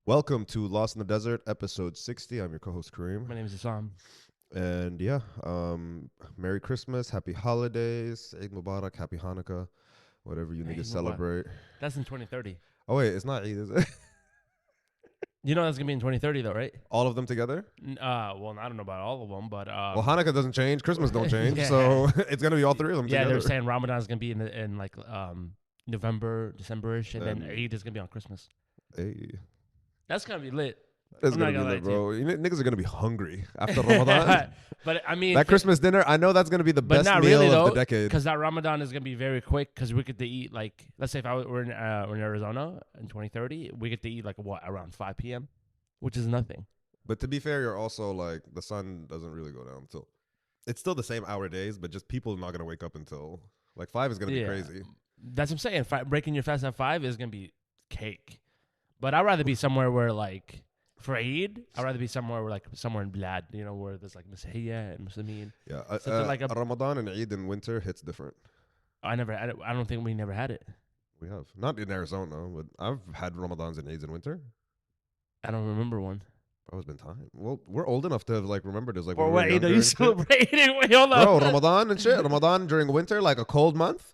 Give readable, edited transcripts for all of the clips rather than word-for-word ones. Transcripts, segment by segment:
Welcome to Lost in the Desert, episode 60. I'm your co-host Karim. My name is Isam. And yeah, Merry Christmas, Happy Holidays, Eid Mubarak, Happy Hanukkah, whatever you need to Eid Mubarak. celebrate. That's in 2030. Oh wait, it's not Eid, is it? You know that's gonna be in 2030 though, right? All of them together? Well, I don't know about all of them, but Well, Hanukkah doesn't change, Christmas don't change, Yeah. so it's gonna be all three of them yeah, together. they're saying Ramadan is gonna be in like November, December-ish, and then Then- Eid is gonna be on Christmas. Hey, That's gonna be lit. it's I'm gonna not be gonna lit, lie to bro. Niggas are gonna be hungry after Ramadan. But I mean, That Christmas dinner, I know that's gonna be the but best not meal really of though, the decade. because that Ramadan is gonna be very quick. Because we get to eat like, let's say if we're in Arizona in 2030, we get to eat like around 5 p.m., which is nothing. But to be fair, you're also like the sun doesn't really go down until it's still the same hour days, but just people are not gonna wake up until like 5 is gonna be crazy. That's what I'm saying. Breaking your fast at 5 is gonna be cake. But I'd rather be somewhere where like for Eid, I'd rather be somewhere where like somewhere in Blad, you know, where there's like Masihiyya and Muslimin. Yeah, Something like a- Ramadan and Eid in winter hits different. I never had it. I don't think we never had it. We have not in Arizona, but I've had Ramadans and Eids in winter. I don't remember one. Bro, it's been time. Well, we're old enough to have like remembered this. Like, Or when we what were Eid younger are you and shit. celebrating? Wait, hold up. Bro, Ramadan and shit. Ramadan during winter, like a cold month.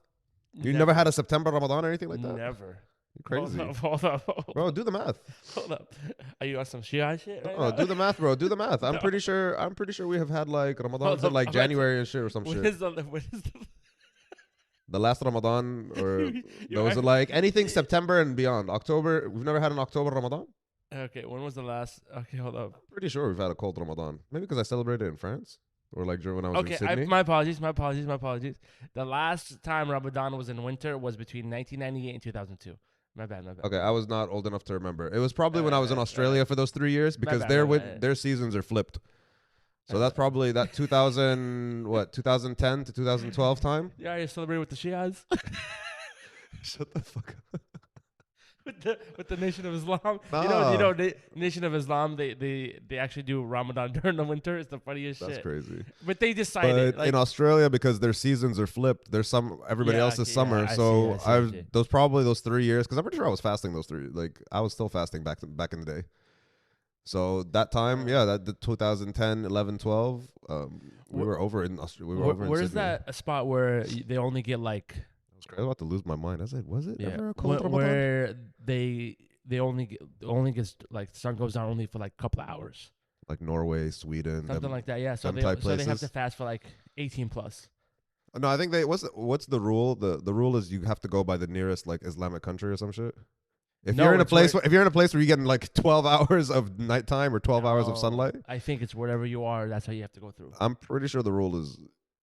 You never had a September Ramadan or anything like that? Never. You're crazy. Hold up. Bro, do the math. Hold up. Are you on some Shia shit? Right Oh, now? do the math, bro. Do the math. I'm No. pretty sure we have had like Ramadans in up. like I'm January and shit or some What shit. is the The last Ramadan or You're those are right. like anything September and beyond. October, we've never had an October Ramadan. Okay, when was the last? Okay, hold up. Pretty sure we've had a cold Ramadan. Maybe because I celebrated in France or like during when I was in Okay, Sydney. my apologies. The last time Ramadan was in winter was between 1998 and 2002. My bad. Okay, I was not old enough to remember. It was probably when I was in Australia for those 3 years because bad, their my bad. their seasons are flipped. So that's probably that 2010 to 2012 time. Yeah, you celebrate with the Shias, Shut the fuck up. with the Nation of Islam. Nah. Nation of Islam. They actually do Ramadan during the winter. It's the funniest That's shit. crazy. But they decided But in Australia, because their seasons are flipped, there's everybody Yeah, else is okay, yeah, summer. I see, So I see. those 3 years, because I'm pretty sure I was fasting those three. Like I was still fasting back in the day. So that time, yeah, that the 2010, 11, 12, we were over in Australia. We were over in Where's Sydney. that a spot where they only get like I was about to lose my mind. I said, was it ever a wh- cold Ramadan? where they only gets like the sun goes down only for like a couple of hours, Like Norway, Sweden, something like that. Yeah, so them they type so they have places. to fast for like 18 plus. No, I think what's the rule? The rule is you have to go by the nearest like Islamic country or some shit. If No, you're in a it's place where- if you're in a place where you get like 12 hours of nighttime or 12 hours of No, sunlight, I think it's wherever you are. That's how you have to go through. I'm pretty sure the rule is.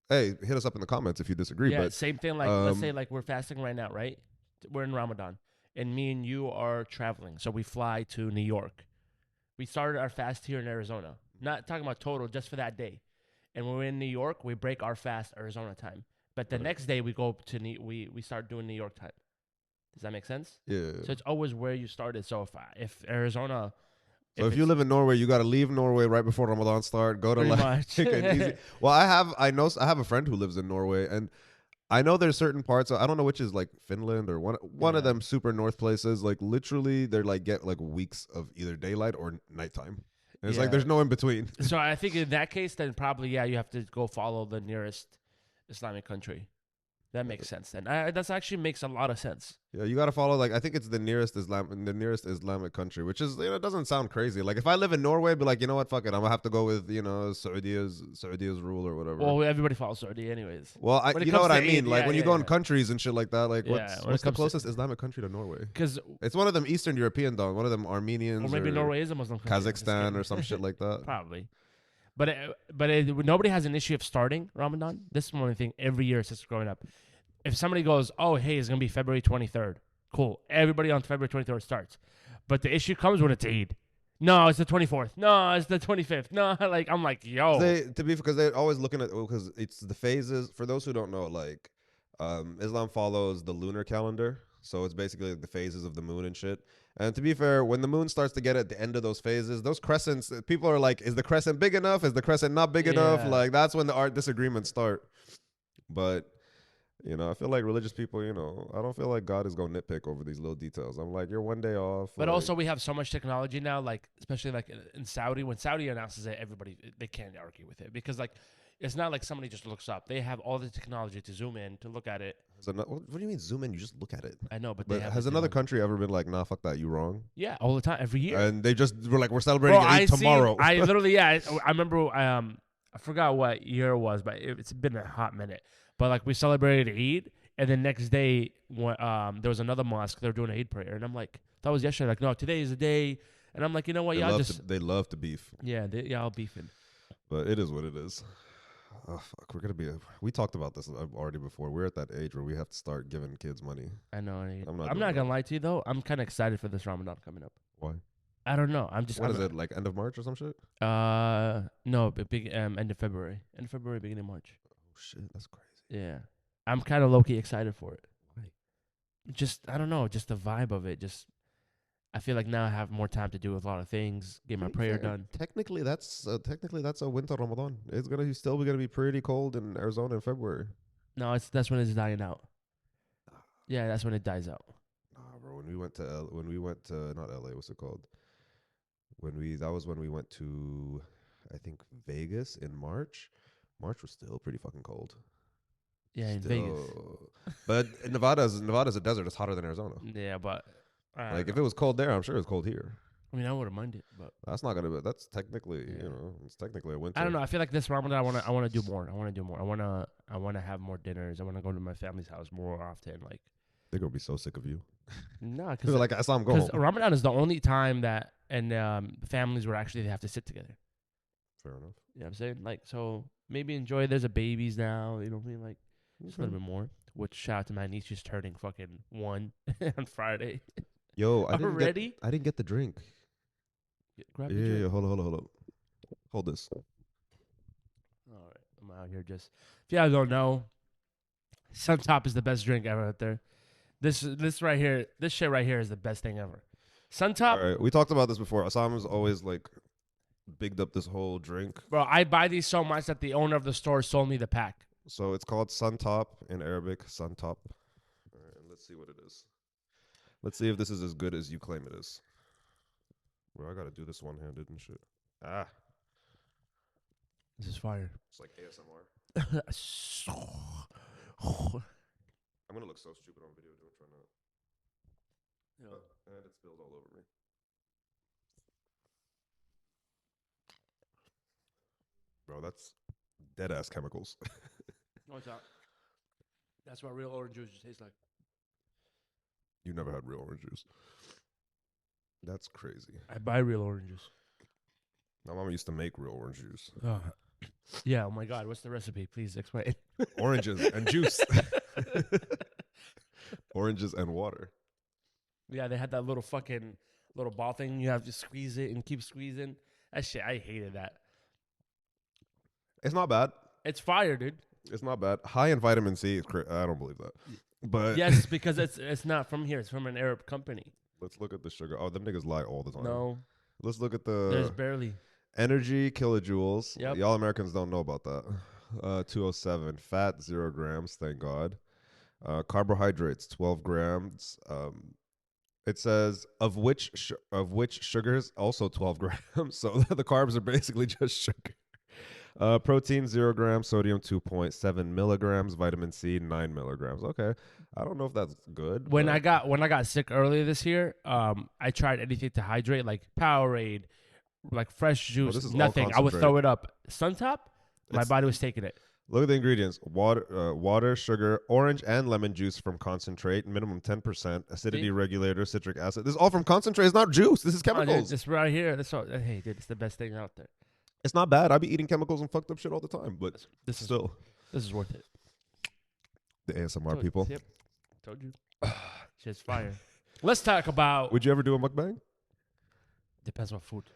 Hey, hit us up in the comments if you disagree. Yeah, But same thing. Like let's um, say like we're fasting right now, right? We're in Ramadan, and me and you are traveling, so we fly to New York. We started our fast here in Arizona. Not talking about total, just for that day. And when we're in New York, we break our fast Arizona time. But the Right. next day we go to we start doing New York time. Does that make sense? yeah. So it's always where you started. So if Arizona, So if you it's live in Norway, you got to leave Norway right before Ramadan start. Go to pretty like much, an easy. Well, I have a friend who lives in Norway, and I know there's certain parts. I don't know which is like Finland or one of Yeah. them super north places. Like literally, they're like get like weeks of either daylight or nighttime. And it's like Yeah. there's no in between. So I think in that case, then probably you have to go follow the nearest Islamic country. That makes sense. Then that actually makes a lot of sense. Yeah, you got to follow like I think it's the nearest Islamic country, which is it doesn't sound crazy. Like if I live in Norway, be like, you know what, fuck it, I'm gonna have to go with Saudia's rule or whatever. Well, everybody follows Saudi anyways. Well, when it you know comes what I to mean. Eid, Like yeah, when you yeah, go in yeah. countries and shit like that. Like Yeah, what's when it the comes to- closest Islamic country to Norway? Because It's one of them Eastern European dog. One of them Armenians or maybe Norway is a Muslim country. I'm just Kazakhstan kidding. or some shit like that. Probably. But nobody has an issue of starting Ramadan. This is one thing every year since growing up. If somebody goes, oh, hey, it's going to be February 23rd. Cool. Everybody on February 23rd starts. But the issue comes when it's Eid. No, it's the 24th. No, it's the 25th. No, like I'm like, yo. Because they're always looking at because it's the phases. For those who don't know, like Islam follows the lunar calendar, so it's basically like the phases of the moon and shit. And to be fair, when the moon starts to get at the end of those phases, those crescents, people are like, is the crescent big enough? Is the crescent not big enough? Yeah. Like that's when the art disagreements start. But You know, I feel like religious people, you know, I don't feel like God is going to nitpick over these little details. I'm like, you're one day off. But like, also, we have so much technology now, like especially like in Saudi. When Saudi announces it, everybody they can't argue with it because like it's not like somebody just looks up. They have all the technology to zoom in to look at it. what do you mean zoom in? You just look at it. I know, but they But have has the another technology. country ever been like, nah, fuck that, you wrong? Yeah, all the time, every year. And they just were like, we're celebrating Bro, Eid tomorrow. I literally, yeah, I remember. I forgot what year it was, but it's been a hot minute. But like we celebrated Eid, and the next day, there was another mosque. They were doing an Eid prayer, and I'm like, that was yesterday. Like, no, today is the day. And I'm like, you know what? They love to beef. Yeah, y'all beefing. But it is what it is. Oh, fuck. We're going to be. We talked about this already before. We're at that age where we have to start giving kids money. I know. I'm I'm not gonna lie to you though. I'm kind of excited for this Ramadan coming up. Why? I don't know. I'm What is it, like end of March or some shit? No, big end of February, beginning of March. Oh, shit. That's crazy. Yeah, I'm kind of low key excited for it. Why? Just I don't know, just the vibe of it. Just I feel like now I have more time to do a lot of things, get my prayer done. Technically, that's a winter Ramadan. It's still gonna be pretty cold in Arizona in February. No, that's when it's dying out. Yeah, that's when it dies out. Nah, bro. When we went to not LA, what's it called? That was when we went to, I think, Vegas in March. March was still pretty fucking cold. Yeah, in Vegas. But Nevada's a desert. It's hotter than Arizona. Yeah, but Like if it was cold there, I'm sure it's cold here. I mean, I wouldn't mind it, but That's not gonna be. That's technically, it's technically a winter. I don't know. I feel like this Ramadan, I want to do more. I want to have more dinners. I want to go to my family's house more often. Like, they're gonna be so sick of you. no, They're because like, I saw him go home. Ramadan is the only time that families where actually they have to sit together. Fair enough. You know what I'm saying? Like, so maybe enjoy. There's a babies now. You know what I mean? Like, just a little bit more. Which shout out to my niece, she's turning fucking 1 on Friday. Yo, I didn't get the drink. Grab the drink. Yeah. Hold up. Hold this. All right, I'm out here just. If y'all don't know, Suntop is the best drink ever out there. This shit right here is the best thing ever. Suntop. All right, we talked about this before. Osama's always like bigged up this whole drink. Bro, I buy these so much that the owner of the store sold me the pack. So it's called Suntop in Arabic. Suntop. All right, let's see what it is. Let's see if this is as good as you claim it is. Bro, I gotta do this one-handed and shit. This is fire. It's like ASMR. I'm gonna look so stupid on video doing trying to. And it spilled all over me. Bro, that's dead ass chemicals. No, it's not. That's what real orange juice tastes like. You never had real orange juice. That's crazy. I buy real orange juice. My mama used to make real orange juice. Yeah, oh my God. What's the recipe? Please explain. Oranges and juice. Oranges and water. Yeah, they had that little ball thing. You have to squeeze it and keep squeezing. That shit, I hated that. It's not bad. It's fire, dude. It's not bad. High in vitamin C. I don't believe that. But yes, because it's not from here. It's from an Arab company. Let's look at the sugar. Oh, them niggas lie all the time. No. Let's look at There's the barely. energy kilojoules. Yep. Y'all Americans don't know about that. 207. Fat, 0 grams. Thank God. Carbohydrates, 12 grams. It says of which sugars also 12 grams. So the carbs are basically just sugar. Protein 0 grams, sodium 2.7 milligrams, vitamin C 9 milligrams. Okay, I don't know if that's good. When I got sick earlier this year, I tried anything to hydrate, like Powerade, like fresh juice. this is all nothing. I would throw it up. Suntop, my body was taking it. Look at the ingredients: water, sugar, orange and lemon juice from concentrate, minimum 10%, acidity regulator, citric acid. This is all from concentrate. It's not juice. This is chemicals. This right here. Hey, dude, it's the best thing out there. It's not bad. I be eating chemicals and fucked up shit all the time, but this is worth it. The ASMR people. Yep. Told you. Shit's fire. Let's talk about. Would you ever do a mukbang? Depends what food.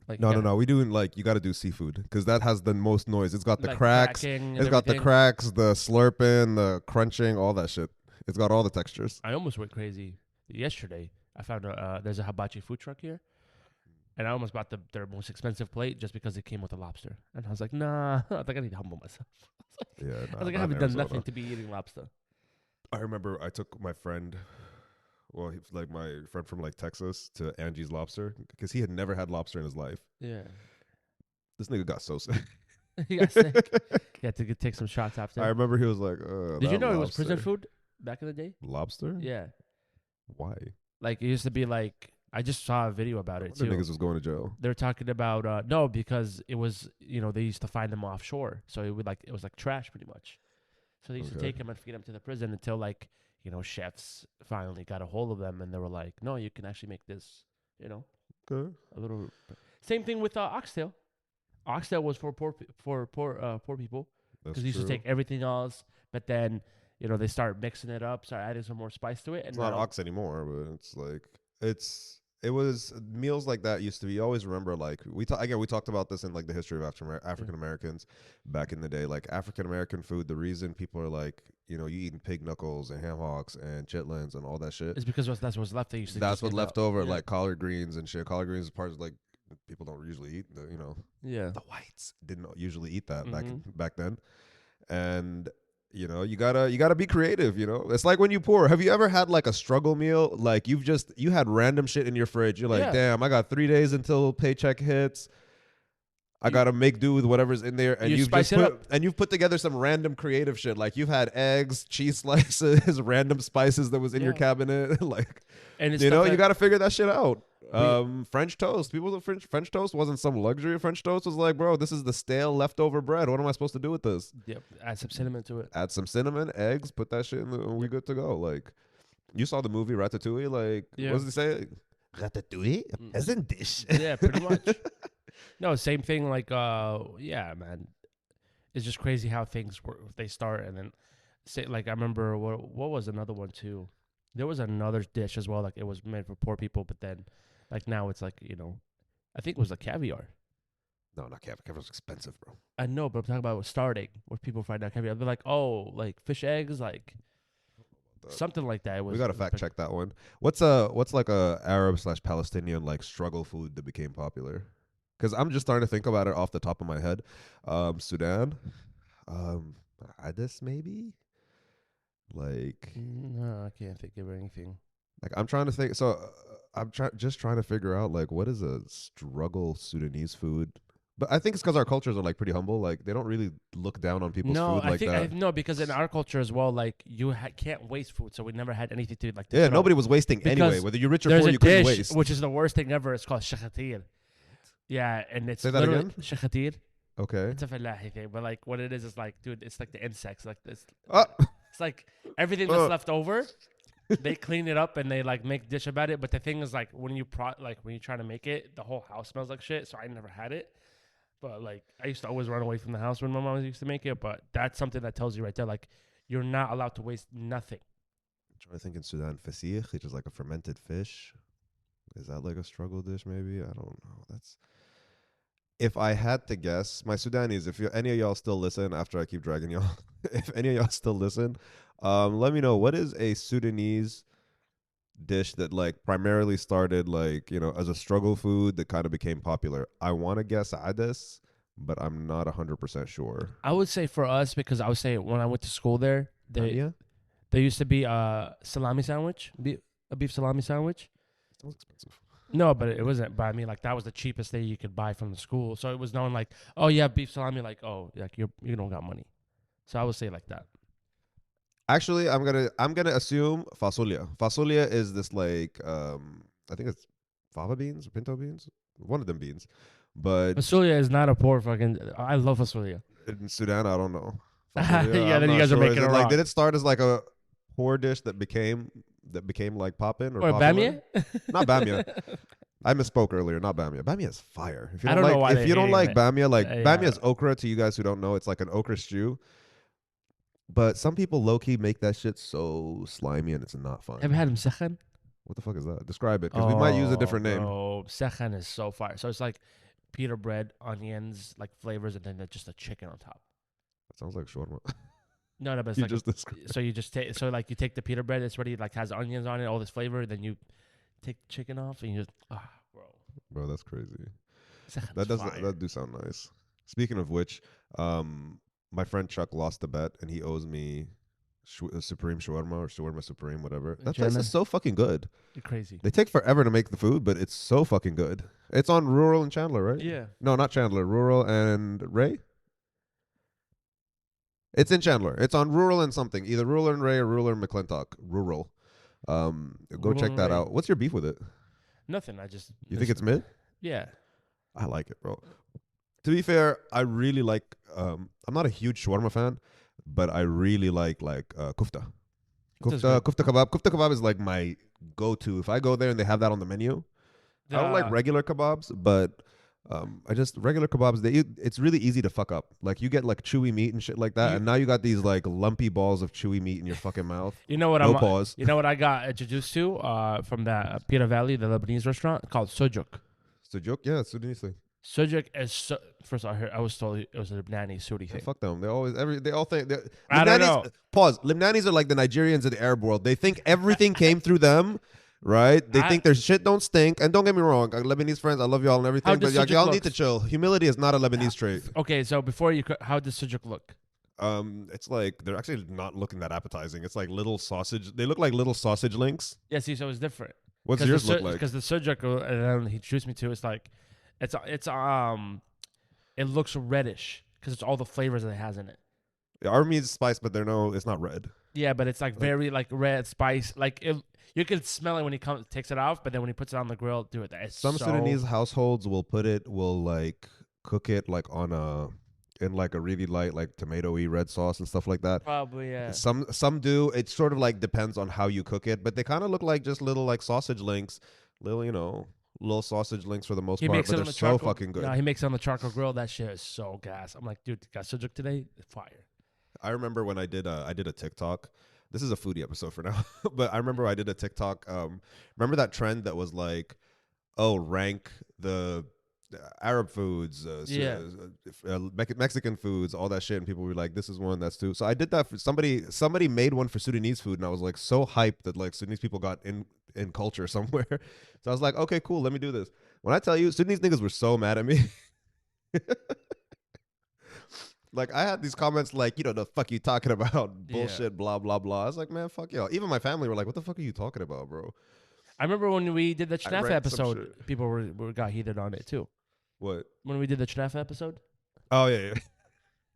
Like No. We doing like you got to do seafood because that has the most noise. It's got the like cracks. It's got the cracks, the slurping, the crunching, all that shit. It's got all the textures. I almost went crazy yesterday. I found there's a hibachi food truck here. and I almost bought their most expensive plate just because it came with a lobster. And I was like, nah, I think I need to humble myself. Yeah, I was like, I haven't done nothing to be eating lobster. I remember I took my friend, well, he's like my friend from like Texas, to Angie's Lobster because he had never had lobster in his life. Yeah. This nigga got so sick. He got sick. He had to take some shots after. I remember he was like, Did you know it was prison food back in the day? Lobster? Yeah. Why? Like, it used to be like, I just saw a video about it, The too. niggas was going to jail. They're talking about, no, because it was, they used to find them offshore. So it was like trash pretty much. So they used to take them and feed them to the prison until like, chefs finally got a hold of them and they were like, no, you can actually make this, Okay. a little. Same thing with oxtail. Oxtail was for poor people because they used to take everything else, but then they start mixing it up, start adding some more spice to it. And it's not ox anymore, but it's like it was meals like that used to be. You always remember like we talked about this in like the history of African Americans back in the day. Like African American food, the reason people are like you eating pig knuckles and ham hocks and chitlins and all that shit is because that's what's left. They used to. That's what left over, like collard greens and shit. Collard greens is part of like. People don't usually eat the whites didn't usually eat that back then, and you gotta be creative. It's like when you pour. Have you ever had like a struggle meal? Like you had random shit in your fridge. You're like, damn, I got 3 days until paycheck hits. I gotta make do with whatever's in there, and you've put together some random creative shit. Like you've had eggs, cheese slices, random spices that was in your cabinet. Like, and you gotta figure that shit out. French toast. People think French toast wasn't some luxury. French toast was like, bro, this is the stale leftover bread. What am I supposed to do with this? Yep. Add some cinnamon to it. Add some cinnamon, eggs, put that shit in, and we good to go. Like, you saw the movie Ratatouille. Like, what does it say? Ratatouille as in dish. Yeah, pretty much. No, same thing. Like, yeah, man. It's just crazy how things work. They start and then say, like, I remember what was another one too. There was another dish as well. Like, it was meant for poor people, but then. Like now it's like, I think it was like caviar. No, not caviar. Caviar's expensive, bro. I know, but I'm talking about starting where people find out caviar. They're like, oh, like fish eggs, like something like that. We gotta fact check that one. What's like a Arab/Palestinian like struggle food that became popular? Because I'm just starting to think about it off the top of my head. Sudan, Addis maybe. Like no, I can't think of anything. Like I'm trying to think. So I'm just trying to figure out like what is a struggle Sudanese food. But I think it's because our cultures are like pretty humble. Like they don't really look down on people's food like that. No, because in our culture as well, like you can't waste food, so we never had anything to like. Yeah, nobody was wasting anyway. Whether you're rich or poor, you couldn't waste. Which is the worst thing ever. It's called shakhatir. Yeah, and it's say that again. Shakhatir. Okay. It's a fallahi thing, but like what it is like, dude, it's like the insects, like this. Oh. It's like everything that's left over. They clean it up and they like make dish about it. But the thing is like when you try to make it, the whole house smells like shit. So I never had it. But like I used to always run away from the house when my mom used to make it. But that's something that tells you right there, like you're not allowed to waste nothing. I'm trying to think in Sudan, fasih, which is like a fermented fish. Is that like a struggle dish? Maybe I don't know. That's if I had to guess. My Sudanese, if any of y'all still listen after I keep dragging y'all, if any of y'all still listen. Let me know, what is a Sudanese dish that like primarily started like, as a struggle food that kind of became popular? I want to guess Addis, but I'm not 100% sure. I would say for us, because I would say when I went to school there, there used to be a salami sandwich, a beef salami sandwich. That was expensive. No, but it wasn't. But I mean, like that was the cheapest thing you could buy from the school. So it was known like, oh yeah, beef salami, like like you don't got money. So I would say like that. Actually, I'm gonna assume fasulia. Fasulia is this like I think it's fava beans or pinto beans, one of them beans. But fasulia is not a poor fucking. I love fasulia. In Sudan, I don't know. Yeah, then you guys are making it wrong. Like, did it start as like a poor dish that became like poppin' or bamia? Not bamia. I misspoke earlier. Not bamia. Bamia is fire. If you I don't know why if you don't like bamia, like bamia is yeah. okra. To you guys who don't know, it's like an okra stew. But some people low-key make that shit so slimy and it's not fun. Have you had msekhan? What the fuck is that? Describe it, because we might use a different name. Oh, msekhan is so fire. So it's like pita bread, onions, like flavors, and then just a chicken on top. That sounds like shawarma. No, but it's you like just described. So you just take you take the pita bread. It's already like has onions on it, all this flavor. Then you take the chicken off and you just bro. Bro, that's crazy. That's fire. That do sound nice. Speaking of which, my friend Chuck lost the bet and he owes me Supreme Shawarma or Shawarma Supreme, whatever. That place is so fucking good. You're crazy. They take forever to make the food, but it's so fucking good. It's on Rural and Chandler, right? Yeah. No, not Chandler. Rural and Ray? It's in Chandler. It's on Rural and something. Either Rural and Ray or Rural and McClintock. Rural. Go Rural check and that Ray. out. What's your beef with it? Nothing. I just. You think it's mid? Yeah. I like it, bro. To be fair, I really like. I'm not a huge shawarma fan, but I really like kufta. Kufta kebab. Kufta kebab is like my go-to. If I go there and they have that on the menu, I don't like regular kebabs, but I just regular kebabs. It's really easy to fuck up. Like you get like chewy meat and shit like that, and now you got these like lumpy balls of chewy meat in your fucking mouth. You know what? Pause. You know what I got introduced to from that Pira Valley, the Lebanese restaurant called Sujuk. Sujuk, yeah, it's Sudanese thing. Sujuk is first all, I was told it was a Lebanese Sudi thing. Fuck them. They all think. I don't know. Pause. Lebanese are like the Nigerians of the Arab world. They think everything came through them. Right? They think their shit don't stink. And don't get me wrong, Lebanese friends, I love y'all and everything, but y'all need to chill. Humility is not a Lebanese trait. Okay, so before how does sujuk look? It's like they're actually not looking that appetizing. It's like little sausage. They look like little sausage links. Yeah, see, so it's different. What's yours look like? Because the sujuk, and then he introduced me to, it's like, it looks reddish because it's all the flavors that it has in it. Our meat is spice, but it's not red. Yeah, but it's like very like red spice. Like you can smell it when he takes it off, but then when he puts it on the grill, dude, some Sudanese households will like cook it like in like a really light like tomato-y red sauce and stuff like that. Probably, yeah. Some do. It sort of like depends on how you cook it, but they kind of look like just little like sausage links, little sausage links for the most part, but they're so fucking good. No, he makes it on the charcoal grill. That shit is so gas. I'm like, dude, got sujuk today? Fire. I remember when I did a TikTok. This is a foodie episode for now, but I remember I did a TikTok. Remember that trend that was like, rank the Arab foods, Mexican foods, all that shit, and people were like, "This is one, that's two." So I did that for somebody. Somebody made one for Sudanese food, and I was like so hyped that like Sudanese people got in culture somewhere. So I was like, "Okay, cool, let me do this." When I tell you, Sudanese niggas were so mad at me. Like, I had these comments like, the fuck you talking about? Bullshit, blah, blah, blah. I was like, man, fuck y'all. Even my family were like, what the fuck are you talking about, bro? I remember when we did the Chnafa episode, people got heated on it, too. What? When we did the Chnafa episode? Oh, yeah.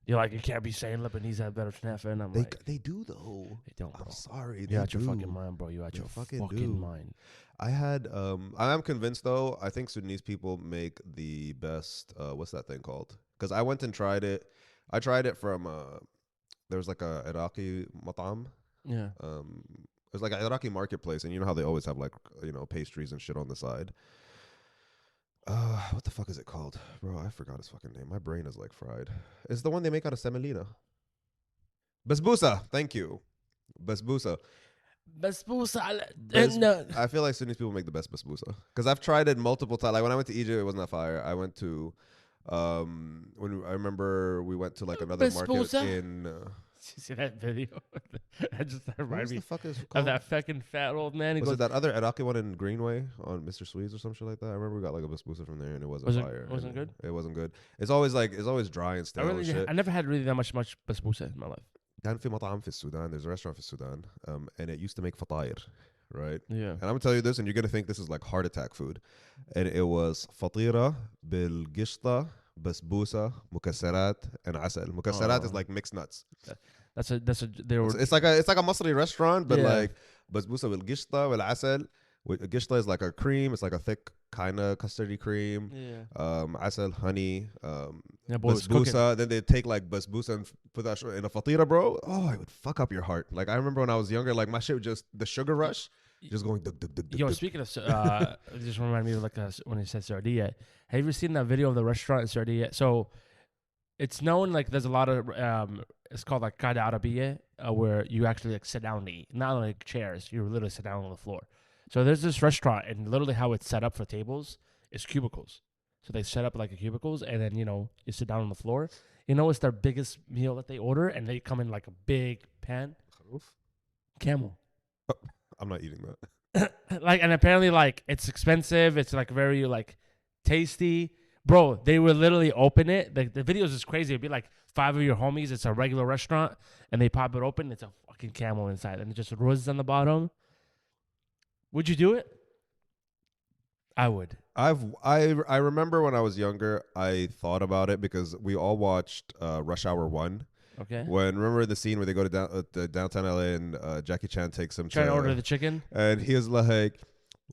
You're like, you can't be saying Lebanese have better Chnafa. And I'm like, they do, though. They don't, bro. I'm sorry. You're out your fucking mind, bro. You're out your fucking mind. I had, I'm convinced, though, I think Sudanese people make the best, what's that thing called? Because I went and tried it. I tried it from there was like a Iraqi matam. Yeah. It was like an Iraqi marketplace, and you know how they always have like pastries and shit on the side. What the fuck is it called, bro? I forgot his fucking name. My brain is like fried. It's the one they make out of semolina. Basbousa. Thank you. Basbousa. I feel like Sudanese people make the best basbousa because I've tried it multiple times. Like when I went to Egypt, it wasn't that fire. I went to. When I remember we went to like another market in. Did you see that video? That just reminded me of that fucking fat old man. Was it that other Iraqi one in Greenway on Mr. Swedes or some shit like that? I remember we got like a basbousa from there and it wasn't fire. Wasn't good? It wasn't good. It's always dry and stale and shit. I never had really that much basbousa in my life. كان في مطعم في السودان. There's a restaurant في السودان, and it used to make فطاير, right? Yeah. And I'm gonna tell you this, and you're gonna think this is like heart attack food, and it was فطيرة بالقشطة, basbousa, mukassarat, and asal. Mukassarat is like mixed nuts. It's like a Masri restaurant, but like basbousa بالقشطة والعسل. Gishta is like a cream. It's like a thick kind of custardy cream. Yeah. Asal, honey, basbousa. Then they take like basbousa and put that in a fatira, bro. Oh, it would fuck up your heart. Like I remember when I was younger, like my shit would just the sugar rush, just going. Duk, duk, duk, duk, Yo, duk. speaking of, it just reminded me of like when he said Sardinia. Have you ever seen that video of the restaurant in Sardinia? So it's known like there's a lot of it's called like Qada Arabiya, where you actually like sit down and eat, not like chairs. You literally sit down on the floor. So there's this restaurant, and literally how it's set up for tables is cubicles. So they set up like a cubicles, and then you sit down on the floor. It's their biggest meal that they order, and they come in like a big pan. Camel. I'm not eating that. And apparently like it's expensive. It's like very like tasty. Bro, they would literally open it. The videos is crazy. It'd be like 5 of your homies. It's a regular restaurant, and they pop it open. It's a fucking camel inside, and it just rose on the bottom. Would you do it? I would. I remember when I was younger, I thought about it because we all watched Rush Hour 1. Okay. Remember the scene where they go to downtown LA and Jackie Chan takes him Trying to order the chicken, and he was like,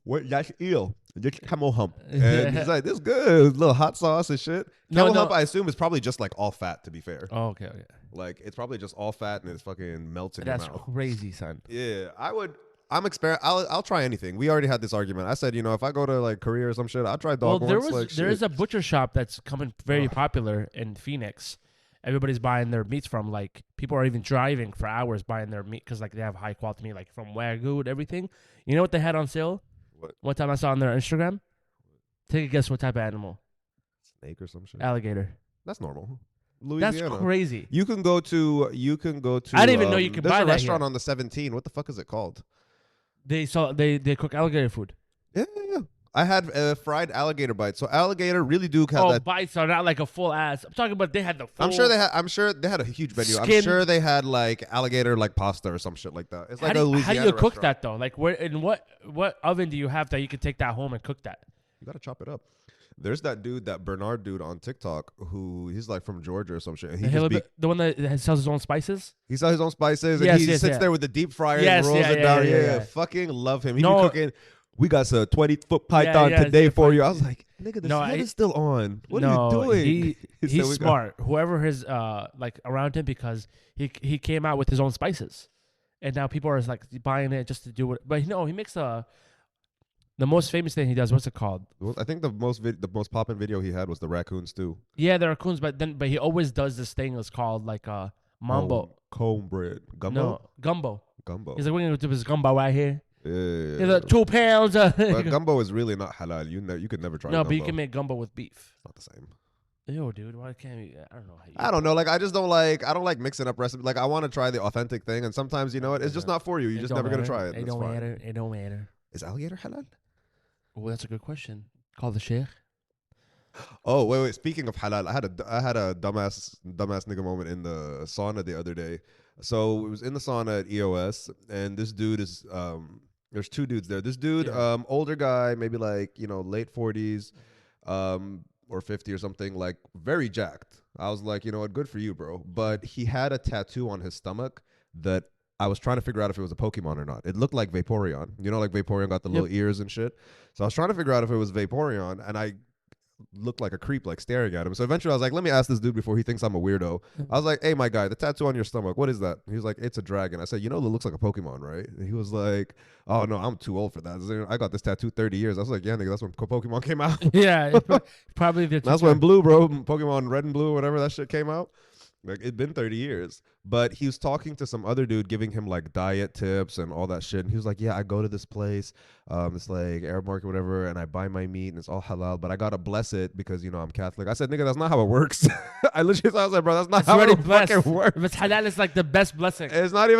"What? That's eel. Just camel hump." And he's like, "This is good, little hot sauce and shit." Camel hump, I assume, is probably just like all fat. To be fair. Oh, okay. Like it's probably just all fat and it's fucking melts in your mouth. That's crazy, son. Yeah, I would. I'll try anything. We already had this argument. I said, if I go to like Korea or some shit, I'll try dog once. There is a butcher shop that's coming very popular in Phoenix. Everybody's buying their meats from, like, people are even driving for hours buying their meat because, like, they have high quality meat, like from Wagyu and everything. You know what they had on sale? What? One time I saw on their Instagram. Take a guess what type of animal? Snake or some shit. Alligator. That's normal. Louisiana. That's crazy. You can go to. I didn't even know you could buy that. There's a restaurant on the 17. What the fuck is it called? They cook alligator food. Yeah. I had fried alligator bites. So alligator really do have that. Bites are not like a full ass. I'm talking about they had the full. I'm sure they had a huge menu. Skin. I'm sure they had like alligator like pasta or some shit like that. It's like a Louisiana How do you cook restaurant. that though? Like what oven do you have that you could take that home and cook that? You gotta chop it up. There's that dude, that Bernard dude on TikTok, he's like from Georgia or some shit. The one that sells his own spices. He sells his own spices, and he sits there with the deep fryer and rolls it down. Yeah, fucking love him. He be cooking. We got a 20-foot python today for you. I was like, nigga, this head is still on. What are you doing? He's smart. Whoever his like around him, because he came out with his own spices, and now people are like buying it just to do it. But he makes the most famous thing he does. What's it called? I think the most poppin' video he had was the raccoon stew. Yeah, the raccoons, but he always does this thing that's called like mambo. Cornbread. Gumbo? No, gumbo. Gumbo. He's like, we're going to do this gumbo right here. Yeah. He's like 2 pounds. But gumbo is really not halal. You could never try gumbo. No, but you can make gumbo with beef. Not the same. Ew, dude. Why can't we? I don't know. I don't know. Like, I just don't like. I don't like mixing up recipes. Like, I want to try the authentic thing, and sometimes, it's just not for you. You're just never gonna try it. It don't matter. It don't matter. Is alligator halal? Oh, that's a good question. Call the sheikh. Oh, wait. Speaking of halal, I had a dumbass nigga moment in the sauna the other day. So it was in the sauna at EOS, and this dude is there's 2 dudes there. This dude, older guy, maybe like late 40s, or 50 or something, like very jacked. I was like, what, good for you, bro. But he had a tattoo on his stomach that I was trying to figure out if it was a Pokemon or not. It looked like Vaporeon. Like Vaporeon got the little ears and shit. So I was trying to figure out if it was Vaporeon, and I looked like a creep, like staring at him. So eventually I was like, let me ask this dude before he thinks I'm a weirdo. I was like, hey, my guy, the tattoo on your stomach, what is that? He was like, it's a dragon. I said, it looks like a Pokemon, right? And he was like, oh, no, I'm too old for that. I got this tattoo 30 years. I was like, yeah, nigga, that's when Pokemon came out. Yeah, probably. That's when Blue, bro, Pokemon Red and Blue, whatever that shit came out. Like, it'd been 30 years. But he was talking to some other dude, giving him like diet tips and all that shit. And he was like, yeah, I go to this place, it's like Arab market, whatever, and I buy my meat and it's all halal, but I gotta bless it because I'm Catholic. I said, nigga, that's not how it works. I literally I was like, bro, that's not how it fucking works. If it's halal, it's like the best blessing. It's not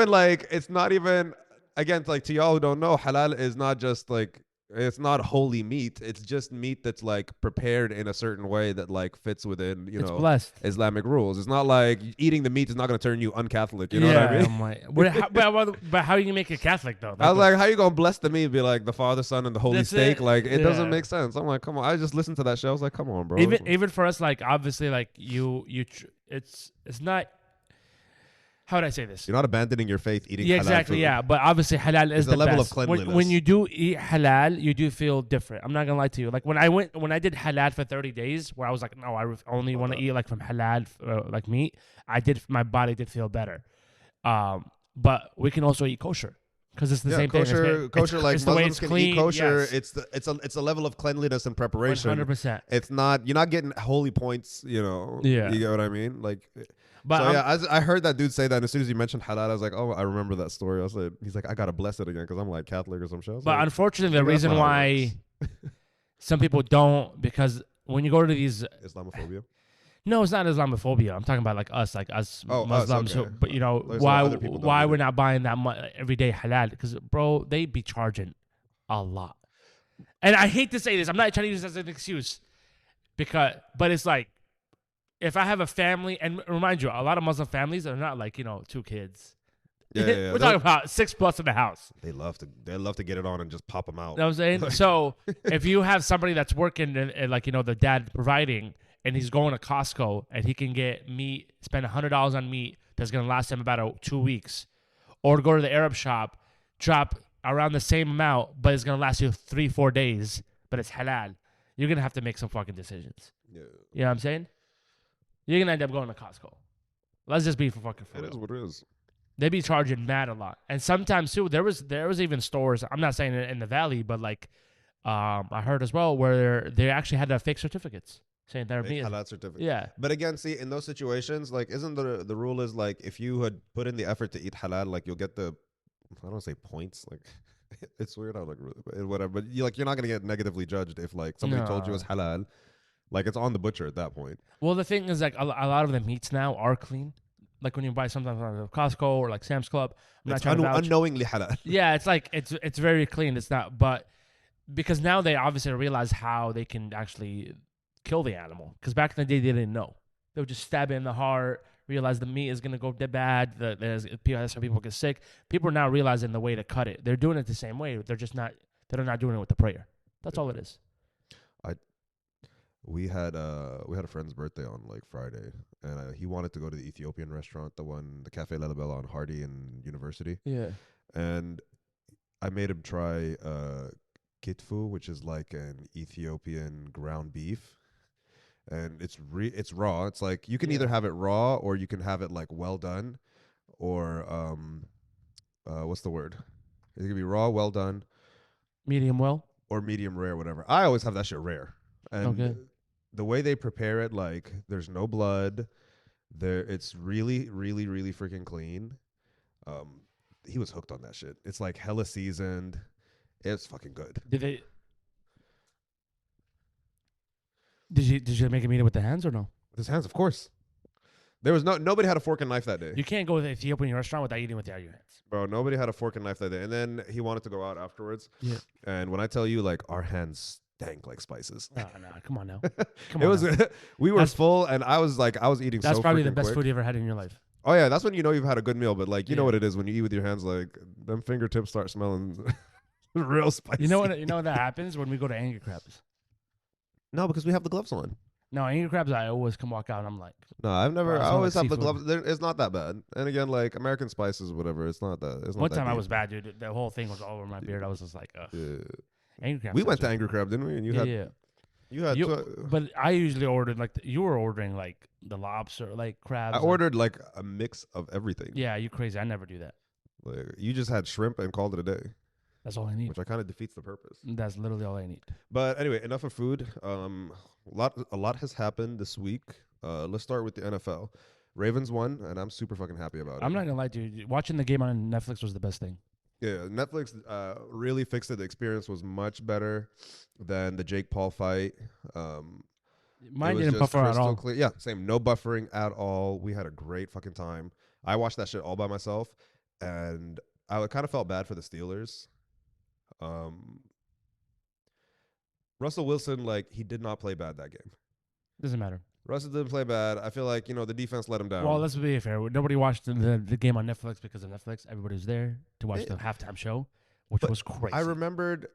even again, like, to y'all who don't know, halal is not just like, it's not holy meat. It's just meat that's like prepared in a certain way that like fits within, it's blessed. Islamic rules. It's not like eating the meat is not going to turn you un-Catholic. You know what I mean? But how you can make it Catholic though? I was like, how you going to bless the meat and be like the Father, Son, and the Holy Steak? Like, it doesn't make sense. I'm like, come on. I just listened to that show. I was like, come on, bro. Even for us, like, obviously, like it's not. How would I say this? You're not abandoning your faith eating halal exactly, food. yeah. But obviously halal is the level best. of cleanliness. When you do eat halal, you do feel different. I'm not going to lie to you. Like when I did halal for 30 days, where I was like, no, I only want to eat like from halal, like meat, my body did feel better. But we can also eat kosher. Because it's the same thing. Kosher, like it's Muslims can eat kosher. Yes. It's a level of cleanliness and preparation. 100%. It's not, you're not getting holy points, Yeah. You get what I mean? Like, but I heard that dude say that, and as soon as you mentioned halal, I was like, oh, I remember that story. I was like, he's like, I gotta bless it again because I'm like Catholic or some shit. But like, unfortunately, the reason why some people don't, because when you go to these Islamophobia. No, it's not Islamophobia. I'm talking about like us Muslims. Okay. But why we're not buying that much everyday halal? Because bro, they be charging a lot. And I hate to say this. I'm not trying to use this as an excuse. but it's like, if I have a family, and remind you, a lot of Muslim families are not like, 2 kids. Yeah. We're talking about 6+ in the house. They love to get it on and just pop them out. You know what I'm saying? So if you have somebody that's working and like, the dad providing, and he's going to Costco and he can get meat, spend $100 on meat that's going to last him about 2 weeks, or go to the Arab shop, drop around the same amount, but it's going to last you 3-4 days, but it's halal, you're going to have to make some fucking decisions. Yeah. You know what I'm saying? You're going to end up going to Costco. Let's just be for fucking for It real. is what it is. They be charging mad a lot, and sometimes too there was even stores. I'm not saying in the valley, but like I heard as well where they actually had fake certificates saying they're meat. Halal certificate. Yeah, But again, see, in those situations, like, isn't the rule is like if you had put in the effort to eat halal, like you'll get the, I don't want to say points, like it's weird how like whatever, but you're not gonna get negatively judged if like somebody told you it's halal, like it's on the butcher at that point. Well, the thing is like a lot of the meats now are clean. Like when you buy something from Costco or like Sam's Club, It's unknowingly halal. Yeah, it's like it's very clean. It's not, but because now they obviously realize how they can actually kill the animal. Because back in the day they didn't know. They would just stab it in the heart. Realize the meat is gonna go bad. That's how people get sick. People are now realizing the way to cut it. They're doing it the same way. They're not doing it with the prayer. That's all it is. We had a friend's birthday on like Friday, and he wanted to go to the Ethiopian restaurant, the Cafe Lalabella on Hardy and University. Yeah. And I made him try kitfu, which is like an Ethiopian ground beef, and it's raw. It's like you can either have it raw or you can have it like well done, or what's the word? It can be raw, well done, Medium well, or medium rare, whatever. I always have that shit rare. And okay. The way they prepare it, like there's no blood, it's really, really, really freaking clean. He was hooked on that shit. It's like hella seasoned. It's fucking good. Did you make him eat it with the hands or no? With his hands, of course. There was nobody had a fork and knife that day. You can't go to the Ethiopian restaurant without eating with your hands. Bro, nobody had a fork and knife that day. And then he wanted to go out afterwards. Yeah. And when I tell you, like, our hands stank like spices. No, come on now. We were full, and I was eating so That's probably the best quick. food you ever had in your life. Oh yeah, that's when you know you've had a good meal. But like, you know what it is when you eat with your hands, like them fingertips start smelling real spicy. You know what that happens when we go to Angry Crabs? No, because we have the gloves on. No, Angry Crabs, I always can walk out and I'm like, No, I've never. Bro, I always like have the seafood. gloves. It's not that bad. And again, like American spices or whatever, it's not that. It's not one that time I deep. was bad, dude. The whole thing was all over my beard. I was just like, ugh. Yeah. Angry Crabs. We went to Angry Crab, didn't we? And you had. But I usually ordered you were ordering like the lobster, like crabs. I ordered like a mix of everything. Yeah, you crazy. I never do that. Like, you just had shrimp and called it a day, That's all I need. which I kind of defeats the purpose. That's literally all I need. But anyway, enough of food. A lot has happened this week. Let's start with the NFL. Ravens won, and I'm super fucking happy about it. I'm not gonna lie to you. Watching the game on Netflix was the best thing. Yeah, Netflix really fixed it. The experience was much better than the Jake Paul fight. Mine it was didn't just buffer at crystal all. clear. Yeah, same. No buffering at all. We had a great fucking time. I watched that shit all by myself, and I kind of felt bad for the Steelers. Russell Wilson, like, he did not play bad that game. Doesn't matter. Russell didn't play bad. I feel like, the defense let him down. Well, let's be fair. Nobody watched the game on Netflix because of Netflix. Everybody was there to watch the halftime show, which was crazy. I remembered,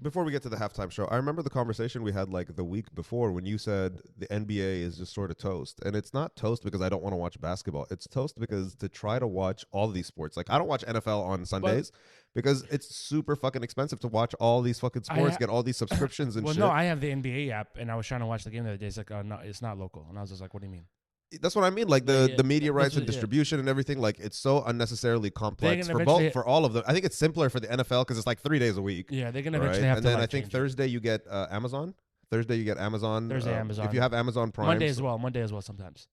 before we get to the halftime show, I remember the conversation we had like the week before when you said the NBA is just sort of toast. And it's not toast because I don't want to watch basketball. It's toast because to try to watch all of these sports. Like, I don't watch NFL on Sundays because it's super fucking expensive to watch all these fucking sports, get all these subscriptions and shit. Well, no, I have the NBA app, and I was trying to watch the game the other day. It's like, no, it's not local. And I was just like, what do you mean? That's what I mean. Like the media rights and distribution and everything. Like, it's so unnecessarily complex for all of them. I think it's simpler for the NFL because it's like 3 days a week. Yeah, they're gonna eventually have and to. then like, I think Thursday you get Amazon. Thursday you get Amazon. Amazon. If you have Amazon Prime. Monday as well sometimes.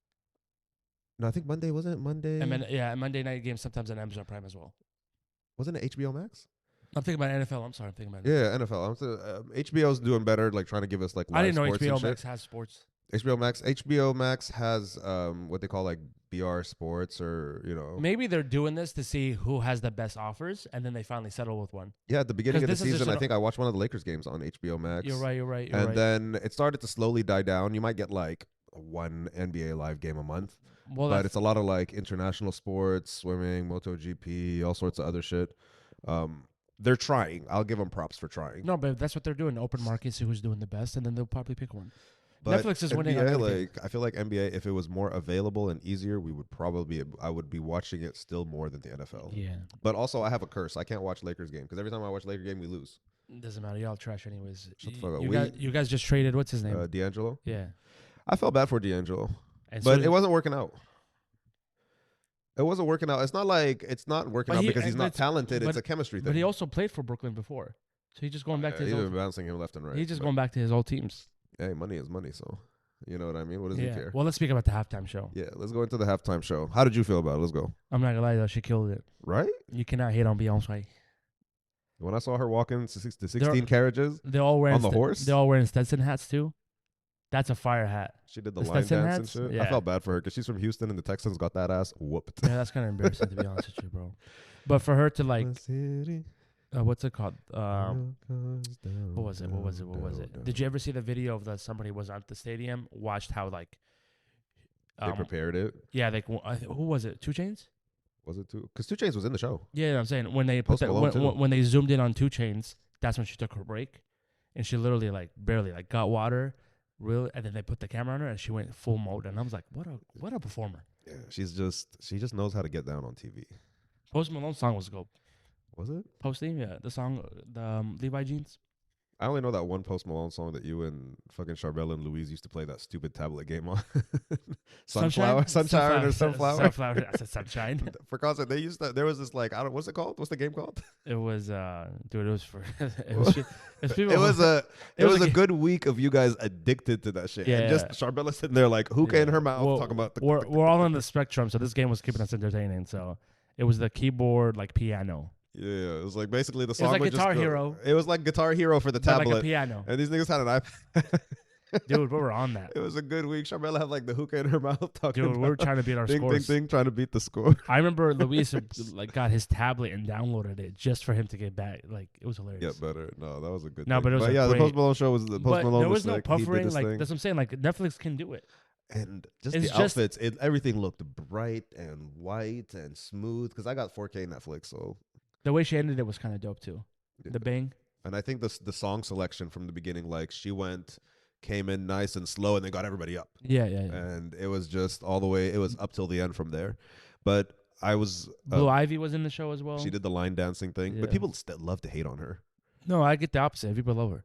No, I think Monday wasn't Monday. And then, Monday night games sometimes on Amazon Prime as well. Wasn't it HBO Max? I'm thinking about NFL. I'm sorry, I'm thinking about NFL. HBO's doing better, like trying to give us like live I didn't know sports HBO and shit. Max has sports. HBO Max has what they call like BR Sports, or Maybe they're doing this to see who has the best offers, and then they finally settle with one. yeah, at the beginning of the this is just season, I an- think I watched one of the Lakers games on HBO Max. You're right. You're right. And then it started to slowly die down. You might get like one NBA live game a month, Well, but it's a lot of like international sports, swimming, MotoGP, all sorts of other shit. They're trying. I'll give them props for trying. no, but that's what they're doing. Open market, see who's doing the best, and then they'll probably pick one. But Netflix is winning on NBA, everything. like I feel like NBA, if it was more available and easier, I would be watching it still more than the NFL. Yeah, But also, I have a curse. I can't watch Lakers game because every time I watch Laker game, we lose. doesn't matter. Y'all trash anyways. Shut the fuck up. You guys just traded. What's his name? D'Angelo. Yeah, I felt bad for D'Angelo, and but so it wasn't working out. It wasn't working out. It's not working But out he- because he's not but- talented. but- It's a chemistry thing. But he also played for Brooklyn before, so he's just going back to his he's old. been bouncing him left and right. He's just but, going back to his old teams. Hey, money is money, so you know what I mean. What does he Yeah. care? Well, let's speak about the halftime show. Yeah, let's go into the halftime show. How did you feel about it? Let's go. I'm not gonna lie though, she killed it. Right? You cannot hate on Beyonce. When I saw her walking the 16 carriages They're all wearing on the horse, They're all wearing Stetson hats too. That's a fire hat. she did the the line Stetson dance hats? and shit. Yeah. I felt bad for her because she's from Houston and the Texans got that ass whooped. Yeah, that's kind of embarrassing to be honest with you, bro. But for her to like, what's it called? What was it? What was it? Did you ever see the video of somebody was at the stadium, watched how like, They prepared it. yeah, like who was it? 2 Chainz? Was it too? Because 2 Chainz was in the show. Yeah, I'm saying when they put Post Malone, too. when they zoomed in on 2 Chainz, that's when she took her break, and she literally like barely like got water, really, and then they put the camera on her and she went full mode, and I was like, what a performer. Yeah, she just knows how to get down on TV. Post Malone's song was dope. Was it? Posty, yeah, the song, the Levi jeans. I only know that one Post Malone song that you and fucking Charbella and Louise used to play that stupid tablet game on. Sunshine or Sunshine. Sunflower. I said Sunshine. For concept, they used that. There was this like what's it called? What's the game called? It was dude. It was for. It was people. It was a a good week of you guys addicted to that shit. Yeah. And just Charbella sitting there like hookah in her mouth Well, talking about the. We're all on the spectrum, so this game was keeping us entertaining. So it was the keyboard like piano. Yeah, it was like basically the was song like would just Guitar go- Hero. It was like Guitar Hero for the But like tablet, a piano. and these niggas had an iPad. Dude, we were on that. It was a good week. Charbella had like the hookah in her mouth talking. Dude, we were about trying to beat our ding, scores. ding, ding, trying to beat the score. I remember Luis like got his tablet and downloaded it just for him to get back. Like it was hilarious. Yeah, better. No, that was a good. No, thing. but it was a yeah, the great- Post Malone show was the Post But Malone. there was no like, he did puffering. his Like thing. that's what I'm saying. Like Netflix can do it. And just It's the just- outfits, everything looked bright and white and smooth. Because I got 4K Netflix, so. The way she ended it was kind of dope too. Yeah. The bang. And I think the song selection from the beginning, like she came in nice and slow, and then got everybody up. Yeah. And it was just all the way. It was up till the end from there. But I was. Blue Ivy was in the show as well. She did the line dancing thing, but Yeah. people still love to hate on her. No, I get the opposite. People love her.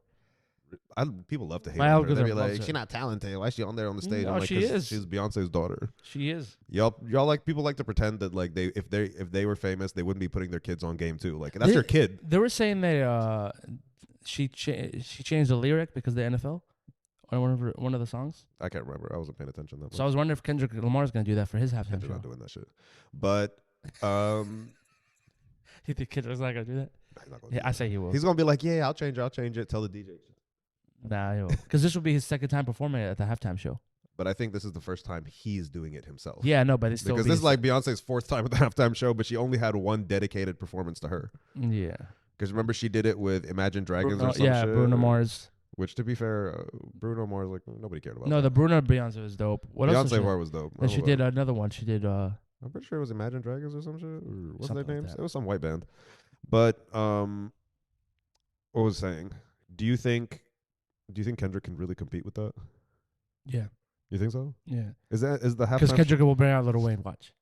People love to hate My on her. algorithm They'd be loves like, her. she's not talented. Why is she on there on the stage? No, I'm like, she 'cause is. She's Beyonce's daughter. She is. Y'all like people like to pretend that like if they were famous, they wouldn't be putting their kids on game too. Like that's your kid. They were saying that she changed the lyric because of the NFL on one of the songs. I can't remember. I wasn't paying attention that much. So I was wondering if Kendrick Lamar is going to do that for his halftime Kendrick show. not doing that shit. But You think Kendrick's not going to do that? he's not gonna Yeah, do I that. say he will. He's gonna be like, yeah, I'll change it. Tell the DJ. Nah, he will. Because this will be his second time performing at the halftime show. But I think this is the first time he's doing it himself. Yeah, no, but it's still Because this is like Beyonce's 4th time at the halftime show, but she only had one dedicated performance to her. yeah. Because remember, she did it with Imagine Dragons Bruno, or some yeah, shit. Bruno Mars. Which, to be fair, Bruno Mars, like, nobody cared about No, that. the Bruno Beyonce was dope. What else? Beyonce part was dope. Then she Oh, did another one. She did I'm pretty sure it was Imagine Dragons or some shit. Or what's their Something like names? that. It was some white band. But what was I saying? Do you think Kendrick can really compete with that? yeah, You think so? yeah. Is the Because halftime? Kendrick will bring out Lil Wayne. Watch,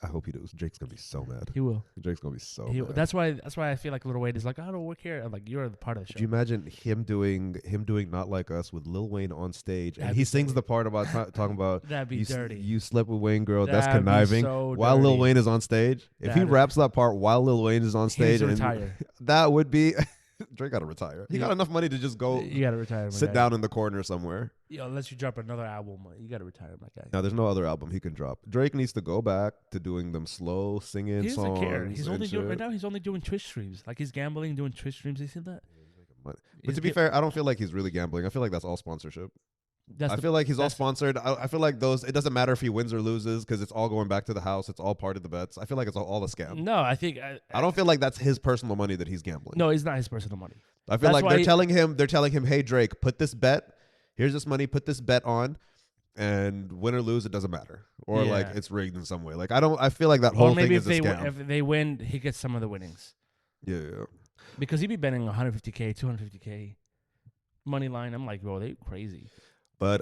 I hope he does. Jake's gonna be so mad. he will. Drake's gonna be so He, mad. that's why I feel like Lil Wayne is like, I don't work here. I'm like, you're the part of the show. Could you imagine him doing Not Like Us with Lil Wayne on stage, and That'd he be sings dirty. the part about talking about That'd be you, dirty. you slept with Wayne girl. That's That'd be conniving. so While Lil dirty. Wayne is on stage, if he That is- raps that part while Lil Wayne is on He stage, needs to and retire. that would be Drake got to retire. He Yeah. got enough money to just go You gotta retire. My sit guy. down in the corner somewhere. Yo, unless you drop another album, you gotta retire, my guy. Now there's no other album he can drop. Drake needs to go back to doing them slow singing He doesn't songs. care. He's and only doing shit. right now. He's only doing Twitch streams. Like he's gambling, doing Twitch streams. You see that? Money. But He's to be get- fair, I don't feel like he's really gambling. I feel like that's all sponsorship. That's I the feel like he's all that's sponsored. I feel like those. It doesn't matter if he wins or loses because it's all going back to the house. It's all part of the bets. I feel like it's all a scam. no. I think I don't feel like that's his personal money that he's gambling. no. It's not his personal money. I feel That's like why they're telling him, hey Drake, put this bet. Here's this money. Put this bet on, and win or lose, it doesn't matter. Or like Yeah. it's rigged in some way. Like I feel like that Or whole thing maybe is a scam. if they win, he gets some of the winnings Yeah. because he'd be betting 150K, 250K money line. I'm like, bro, they crazy. But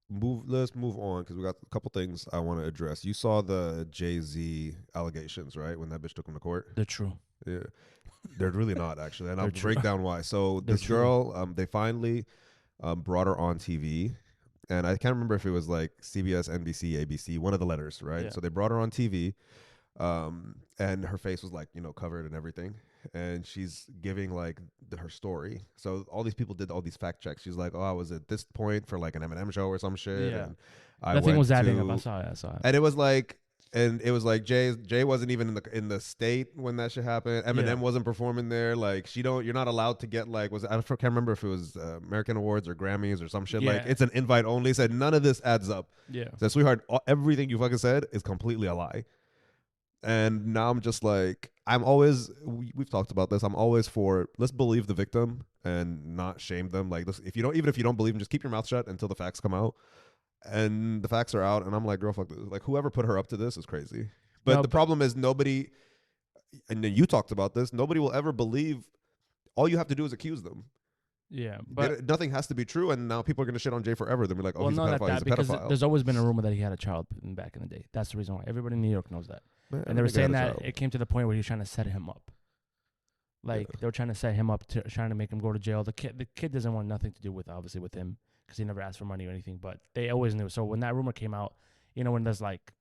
let's move on because we got a couple things I want to address. You saw the Jay-Z allegations, right? When that bitch took him to court. They're true. Yeah. They're really not actually, and I'll They're true. break down why. So They're this true. girl, they finally brought her on TV, and I can't remember if it was like CBS, NBC, ABC, one of the letters, right? Yeah. So they brought her on TV, and her face was like covered and everything, and she's giving like her story. So all these people did all these fact checks. She's like, "Oh, I was at this point for like an Eminem show or some shit." Yeah. And I That thing went was adding up. to- I saw it. and it was like. And it was like Jay wasn't even in the state when that shit happened. Eminem Yeah. wasn't performing there. Like you're not allowed to get like I can't remember if it was American Awards or Grammys or some shit. Like Yeah. it's an invite only. Said none of this adds up. Yeah. Said sweetheart, everything you fucking said is completely a lie. And now I'm just like we've talked about this. I'm always for let's believe the victim and not shame them. Like if you don't believe them, just keep your mouth shut until the facts come out. And the facts are out, and I'm like, girl, fuck this. Like, whoever put her up to this is crazy. But the problem is nobody, and then you talked about this, nobody will ever believe. All you have to do is accuse them. Yeah. But Nothing has to be true, and now people are going to shit on Jay forever. They'll be like, oh, well, he's a not pedophile, that he's a because pedophile. there's always been a rumor that he had a child back in the day. That's the reason why everybody in New York knows that. Man, And they were nigga had saying a that child. it came to the point where he was trying to set him up. Like they were trying to set him up, trying to make him go to jail. The kid doesn't want nothing to do with him because he never asked for money or anything. But they always knew. So when that rumor came out, when there's like,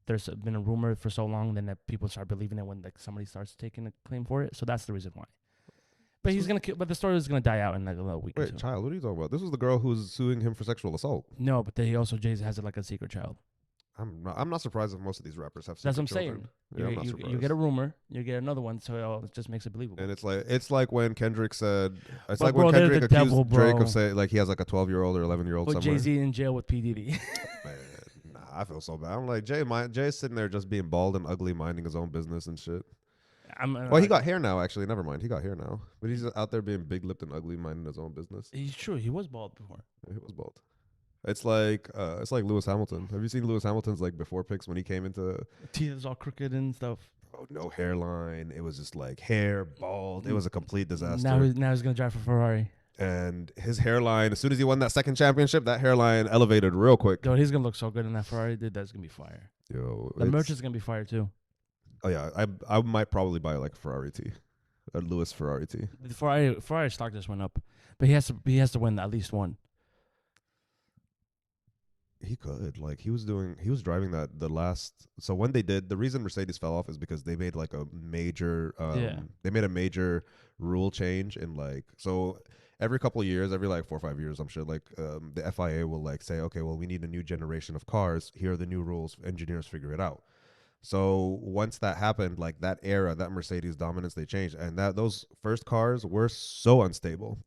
there's been a rumor for so long, then that people start believing it when like somebody starts taking a claim for it. So that's the reason why. But but the story is gonna die out in like a little week. Or Wait, two. child? What are you talking about? This was the girl who's suing him for sexual assault. No, but he also Jay has like a secret child. I'm not surprised if most of these rappers have. That's what I'm secret saying. children. Yeah, I'm not You surprised. get a rumor, you get another one, so it just makes it believable. And it's like when Kendrick said, it's But like bro, when they're Kendrick the accused devil, Drake bro. of saying like he has like a 12-year-old or 11-year-old But somewhere. Jay-Z in jail with P. Diddy. Man, nah, I feel so bad. I'm like Jay's sitting there just being bald and ugly, minding his own business and shit. Well, he got hair now. Actually, never mind. He got hair now, but he's out there being big-lipped and ugly, minding his own business. He's true. He was bald before. Yeah, he was bald. It's like Lewis Hamilton. Have you seen Lewis Hamilton's like before pics when he came into? Teeth is all crooked and stuff. Oh, no hairline. It was just like hair, bald. It was a complete disaster. Now he's gonna drive for Ferrari. And his hairline, as soon as he won that second championship, that hairline elevated real quick. Dude, he's gonna look so good in that Ferrari. Dude, that's gonna be fire. Yo, The merch is gonna be fire too. Oh yeah, I might probably buy like a Ferrari tee, a Lewis Ferrari tee. The Ferrari stock just went up, but he has to win at least one. He could he was driving that the last. So when they did, the reason Mercedes fell off is because they made like a major they made a major rule change in so every couple of years, every like 4 or 5 years, I'm sure the FIA will say, okay, well, we need a new generation of cars. Here are the new rules. Engineers figure it out. So once that happened, that era, that Mercedes dominance, they changed, and those first cars were so unstable.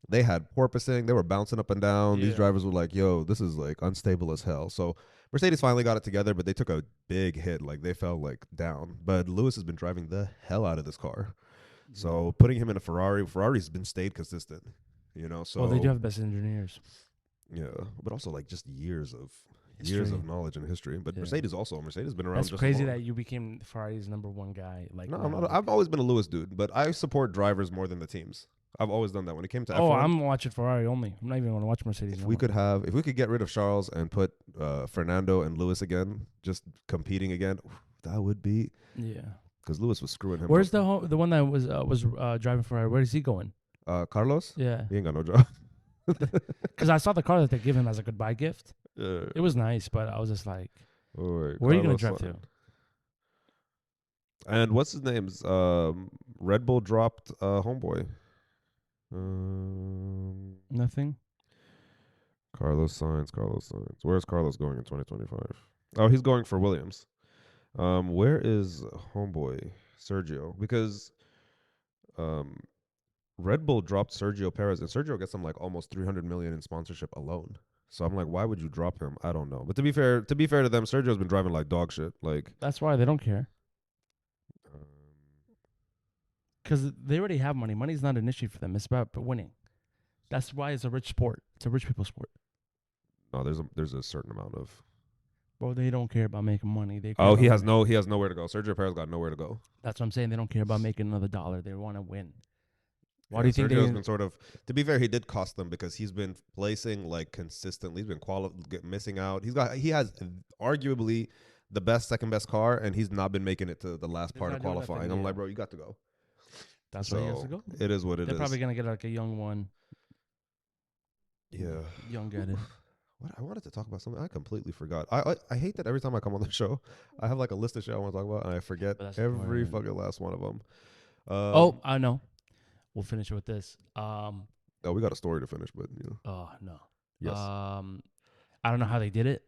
They had porpoising, they were bouncing up and down. Yeah. These drivers were like, "Yo, this is unstable as hell." So Mercedes finally got it together, but they took a big hit. They fell down. But Lewis has been driving the hell out of this car. So putting him in a Ferrari's been stayed consistent. So Well, they do have the best engineers. Yeah, but also just years of History. knowledge and history. But Yeah. Mercedes been around. That's just crazy as long. that you became Ferrari's number one guy. No, I'm not. I've always been a Lewis dude, but I support drivers more than the teams. I've always done that. When it came to F1, I'm watching Ferrari only. I'm not even going to watch Mercedes. if we could get rid of Charles and put Fernando and Lewis again, just competing again, that would be because Lewis was screwing him. Where's up. the one that was driving Ferrari? Where is he going? Carlos? Yeah, He ain't got no job. because I saw the car that they give him as a goodbye gift. Yeah. It was nice, but I was just like, Oh, wait, where are you going to Carlos drive to? And what's his name's? Red Bull dropped Homeboy. Nothing. Carlos Sainz. Where's Carlos going in 2025? Oh, he's going for Williams. Where is Homeboy Sergio? Because Red Bull dropped Sergio Perez, and Sergio gets them like almost 300 million in sponsorship alone. So I'm like, why would you drop him? I don't know. But to be fair to them, Sergio's been driving like dog shit. Like, That's why they don't care. um, Because they already have money. Money's not an issue for them. It's about winning. That's why it's a rich sport. It's a rich people sport. no, there's a certain amount of. Bro, they don't care about making money. They care Oh, about winning. he has nowhere to go. Sergio Perez got nowhere to go. That's what I'm saying. They don't care about making another dollar. They want to win. Why Yeah, do you think Sergio's they? been sort of. To be fair, he did cost them because he's been placing like consistently. He's been missing out. He has arguably the second best car, and he's not been making it to the last He's part of not doing nothing, qualifying. I'm yeah. like, bro, you got to go. That's So where he has to go. it is what it They're is. probably gonna get like a young one. Yeah. Young get it. What I wanted to talk about something I completely forgot. I hate that every time I come on the show, I have like a list of shit I want to talk about, and I forget But that's every important. fucking last one of them. Oh, I know. We'll finish with this. Oh, we got a story to finish, but you know. Oh no. Yes. I don't know how they did it,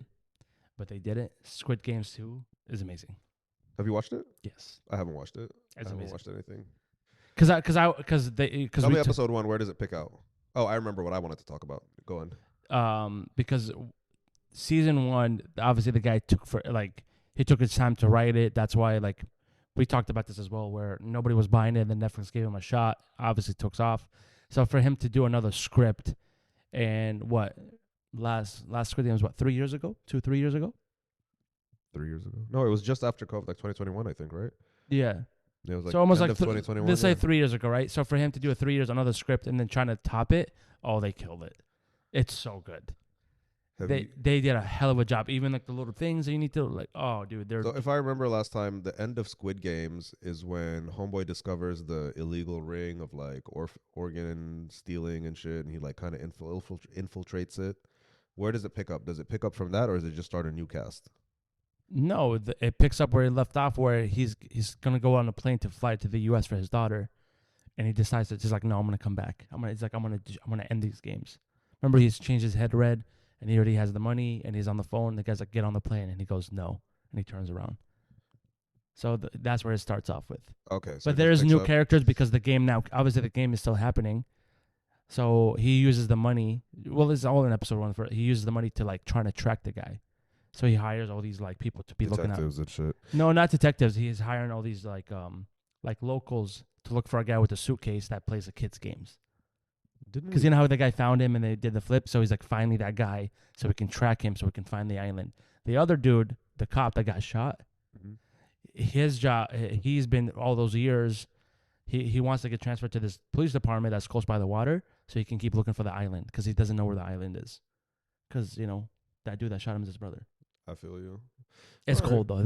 but they did it. Squid Games 2 is amazing. Have you watched it? Yes, I haven't watched it. I it's haven't amazing. watched anything. Because Tell me episode 1. Where does it pick out? Oh, I remember what I wanted to talk about. Go on. Because season 1, obviously the guy he took his time to write it. That's why we talked about this as well, where nobody was buying it, and then Netflix gave him a shot. Obviously took off. So for him to do another script, and last Squid Game was 3 years ago, 3 years ago. 3 years ago? No, it was just after COVID, like 2021, I think, right? Yeah. It was like So almost end like of 2021. let's say yeah. 3 years ago, right? So for him to do a 3 years another script and then trying to top it, oh, they killed it. It's so good. They did a hell of a job. Even like the little things that you need to oh, dude, they're So if I remember last time, the end of Squid Games is when Homeboy discovers the illegal ring of like organ stealing and shit, and he like kind of infiltrates it. Where does it pick up? Does it pick up from that, or does it just start a new cast? no. It picks up where he left off, where he's gonna go on a plane to fly to the U.S. for his daughter, and he decides to just no, I'm gonna come back. I'm gonna end these games. Remember, he's changed his head red, and he already has the money, and he's on the phone. The guy's like, get on the plane, and he goes no, and he turns around. So that's where it starts off with. Okay, But there's new characters because the game now, obviously the game is still happening. So he uses the money. Well, it's all in episode 1. He uses the money to trying to track the guy. So he hires all these people to be looking out. detectives and shit. No, not detectives. He is hiring all these locals to look for a guy with a suitcase that plays the kids' games. Because you know how the guy found him and they did the flip. So he's finally that guy, so we can track him, so we can find the island. The other dude, the cop that got shot, his job, he's been all those years. He wants to get transferred to this police department that's close by the water, so he can keep looking for the island because he doesn't know where the island is. Because that dude that shot him is his brother. I feel you. It's All cold though.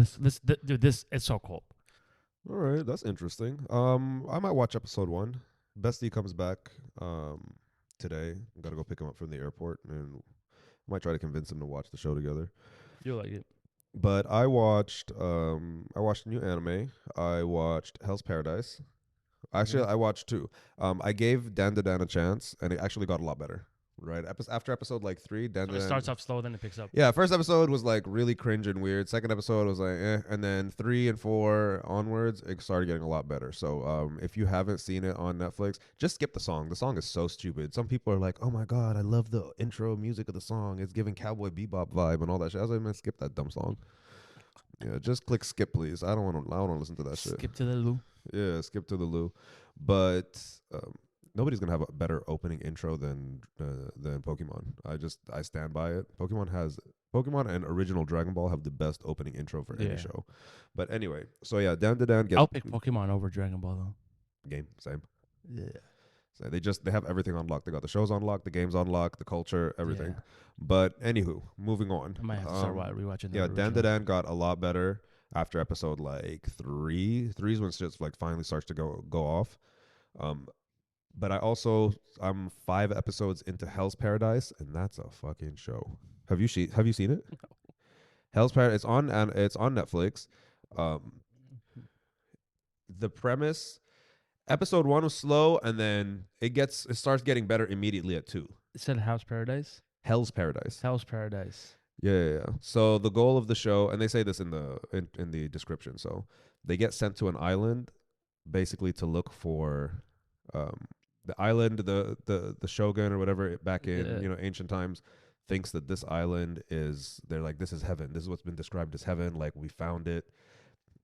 Dude, this it's so cold. All right, that's interesting. I might watch episode 1. Bestie comes back today. I gotta go pick him up from the airport, and might try to convince him to watch the show together. You'll like it. But I watched a new anime. I watched Hell's Paradise. Actually, I watched 2. I gave Dan to Dan a chance, and it actually got a lot better. Right after episode 3, Dan So to it Dan. starts off slow, then it picks up. Yeah, first episode was really cringe and weird. Second episode was and then 3 and 4 onwards, it started getting a lot better. So if you haven't seen it on Netflix, just skip the song. The song is so stupid. Some people are like, "Oh my god, I love the intro music of the song. It's giving Cowboy Bebop vibe and all that shit." I was like, "Man, skip that dumb song." Yeah, just click skip, please. I don't want to listen to that shit. Skip to the loo. Yeah, skip to the loo. But nobody's gonna have a better opening intro than Pokemon. I stand by it. Pokemon and original Dragon Ball have the best opening intro for any show. But anyway, so yeah, Dan to Dan gets I'll pick Pokemon over Dragon Ball though. game same. Yeah. So they have everything on lock. They got the shows on lock, the games on lock, the culture, everything. Yeah. But anywho, moving on. I might have to start rewatching. Yeah, Dan to Dan got a lot better after episode 3. 3's when shit finally starts to go off. But I'm 5 episodes into Hell's Paradise, and that's a fucking show. Have you seen it? No. Hell's Paradise, it's on Netflix. The premise, episode 1 was slow, and then it starts getting better immediately at 2. It said House Paradise. Hell's Paradise. Hell's Paradise. Yeah. So the goal of the show, and they say this in the description. So they get sent to an island, basically to look for the island, the shogun or whatever back in Yeah. ancient times thinks that this island is they're like this is heaven. This is what's been described as heaven. Like we found it,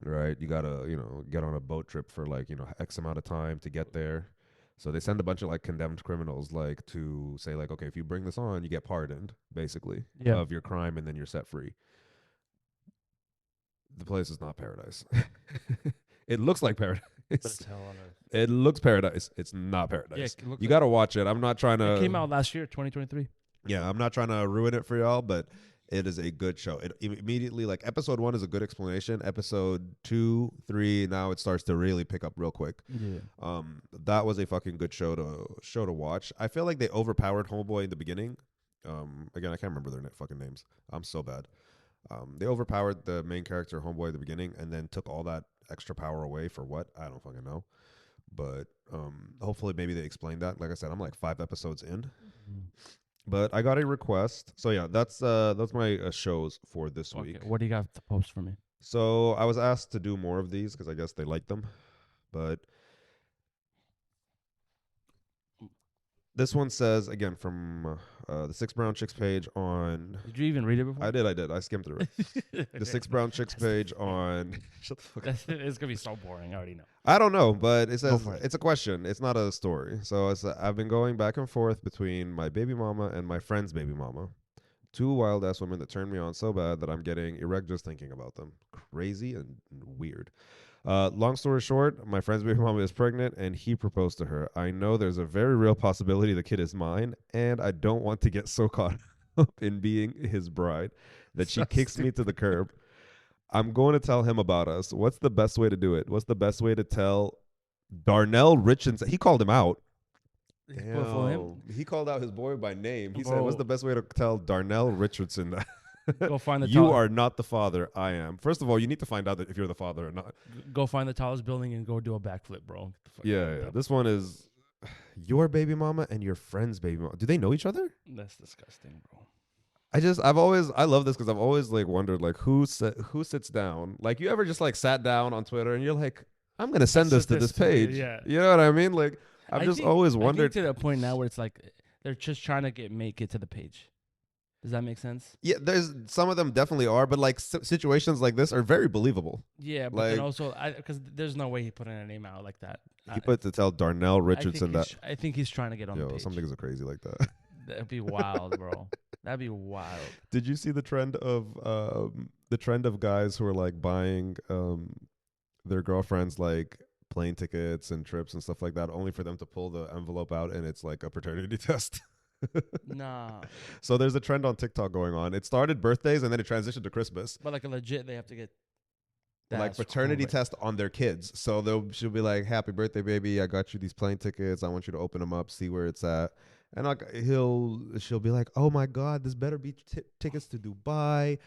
right? You gotta get on a boat trip for like X amount of time to get there. So they send a bunch of like condemned criminals like to say like okay if you bring this on you get pardoned basically Yeah. of your crime and then you're set free. The place is not paradise. It looks like paradise. But it's hell on earth. It looks paradise. It's not paradise. Yeah, it looks You like- got to watch it. I'm not trying to. It came out last year, 2023. Yeah, I'm not trying to ruin it for y'all, but it is a good show. It immediately like episode 1 is a good explanation. Episode 2, 3, now it starts to really pick up real quick. Yeah. That was a fucking good show to watch. I feel like they overpowered Homeboy in the beginning. Again, I can't remember their fucking names. I'm so bad. They overpowered the main character Homeboy at the beginning and then took all that extra power away for what? I don't fucking know. But hopefully maybe they explained that. Like I said, I'm like 5 episodes in. Mm-hmm. But I got a request. So yeah, that's my shows for this week. What do you got to post for me? So I was asked to do more of these because I guess they like them. But this one says, again, from the Six Brown Chicks page on... Did you even read it before? I did. I skimmed through it. The Six Brown Chicks page on... Shut the fuck up. It's going to be so boring. I already know. I don't know, but it says for it. it's a question. It's not a story. So it's I've been going back and forth between my baby mama and my friend's baby mama. 2 wild-ass women that turn me on so bad that I'm getting erect just thinking about them. Crazy and weird. Long story short, my friend's baby mama is pregnant and he proposed to her. I know there's a very real possibility the kid is mine, and I don't want to get so caught up in being his bride that she kicks me to the curb. I'm going to tell him about us. What's the best way to do it? What's the best way to tell Darnell Richardson? He called him out. Damn. He called out his boy by name. He said, what's the best way to tell Darnell Richardson that Go find the you are not the father, I am? First of all, you need to find out that if you're the father or not. Go find the tallest building and go do a backflip, bro. Yeah. This one is your baby mama and your friend's baby mama. Do they know each other? That's disgusting, bro. I love this because I've always like wondered like who sits down. Like you ever just like sat down on Twitter and you're like, I'm gonna send this to this page. Yeah. You know what I mean? Like I've just always wondered. I think to the point now where it's like they're just trying to make it to the page. Does that make sense? Yeah, there's some of them definitely are, but like situations like this are very believable. Yeah, but then also because there's no way he put in a name out like that. He put to tell Darnell Richardson that. I think he's trying to get on the page. Some niggas are crazy like that. That'd be wild, bro. That'd be wild. Did you see the trend of guys who are like buying their girlfriends like plane tickets and trips and stuff like that, only for them to pull the envelope out and it's like a paternity test? Nah. So there's a trend on TikTok going on. It started birthdays and then it transitioned to Christmas. But like a legit, they have to get like paternity test on their kids. So she'll be like, "Happy birthday, baby! I got you these plane tickets. I want you to open them up, see where it's at." And she'll be like, "Oh my God, this better be tickets to Dubai,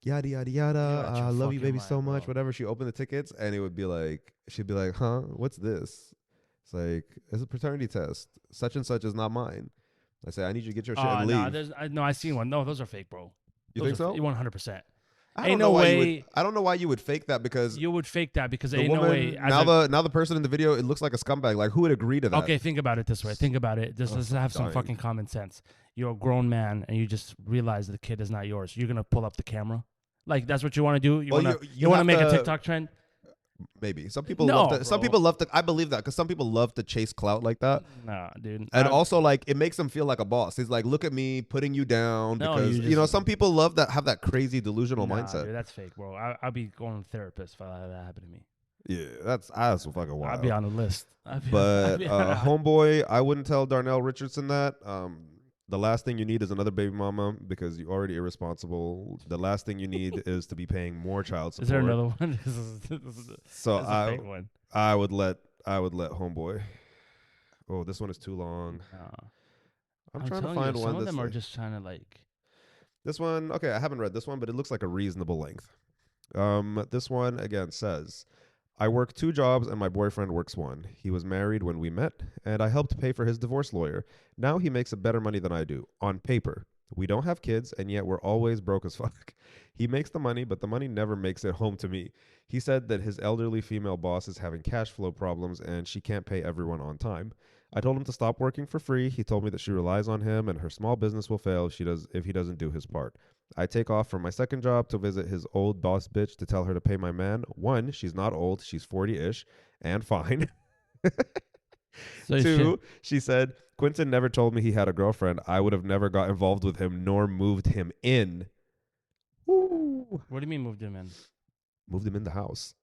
yada yada yada. I love you, baby, so much." Whatever. She opened the tickets and it would be like, she'd be like, "Huh? What's this?" It's like, it's a paternity test. Such and such is not mine. I say, I need you to get your shit and leave. I seen one. No, those are fake, bro. You think so? 100%. Ain't no way. I don't know why you would fake that because you would fake that because the ain't woman, no way. Now the person in the video, it looks like a scumbag. Like who would agree to that? Okay, think about it this way. Think about it. Just have some fucking common sense. You're a grown man and you just realize the kid is not yours. You're gonna pull up the camera. Like that's what you want to do. You want to make a TikTok trend. Maybe some people love to. Some people love to. I believe that because some people love to chase clout like that. Nah, dude. And also, like, it makes them feel like a boss. He's like, look at me, putting you down because some people love that, have that crazy delusional mindset. Dude, that's fake, bro. I'll be going to a therapist if that happened to me. Yeah, that's fucking wild. I'll be on the list. But homeboy, I wouldn't tell Darnell Richardson that. The last thing you need is another baby mama because you're already irresponsible. The last thing you need is to be paying more child support. Is there another one? So I would let homeboy. Oh, this one is too long. I'm trying to find one. Some of them are just trying to like. This one, okay, I haven't read this one, but it looks like a reasonable length. This one again says, I work 2 jobs and my boyfriend works 1. He was married when we met, and I helped pay for his divorce lawyer. Now he makes better money than I do, on paper. We don't have kids, and yet we're always broke as fuck. He makes the money, but the money never makes it home to me. He said that his elderly female boss is having cash flow problems, and she can't pay everyone on time. I told him to stop working for free. He told me that she relies on him and her small business will fail if he doesn't do his part. I take off from my second job to visit his old boss bitch to tell her to pay my man. 1, she's not old, she's 40-ish and fine. So 2, she said, Quentin never told me he had a girlfriend. I would have never got involved with him nor moved him in. Woo. what do you mean moved him in? Moved him in the house.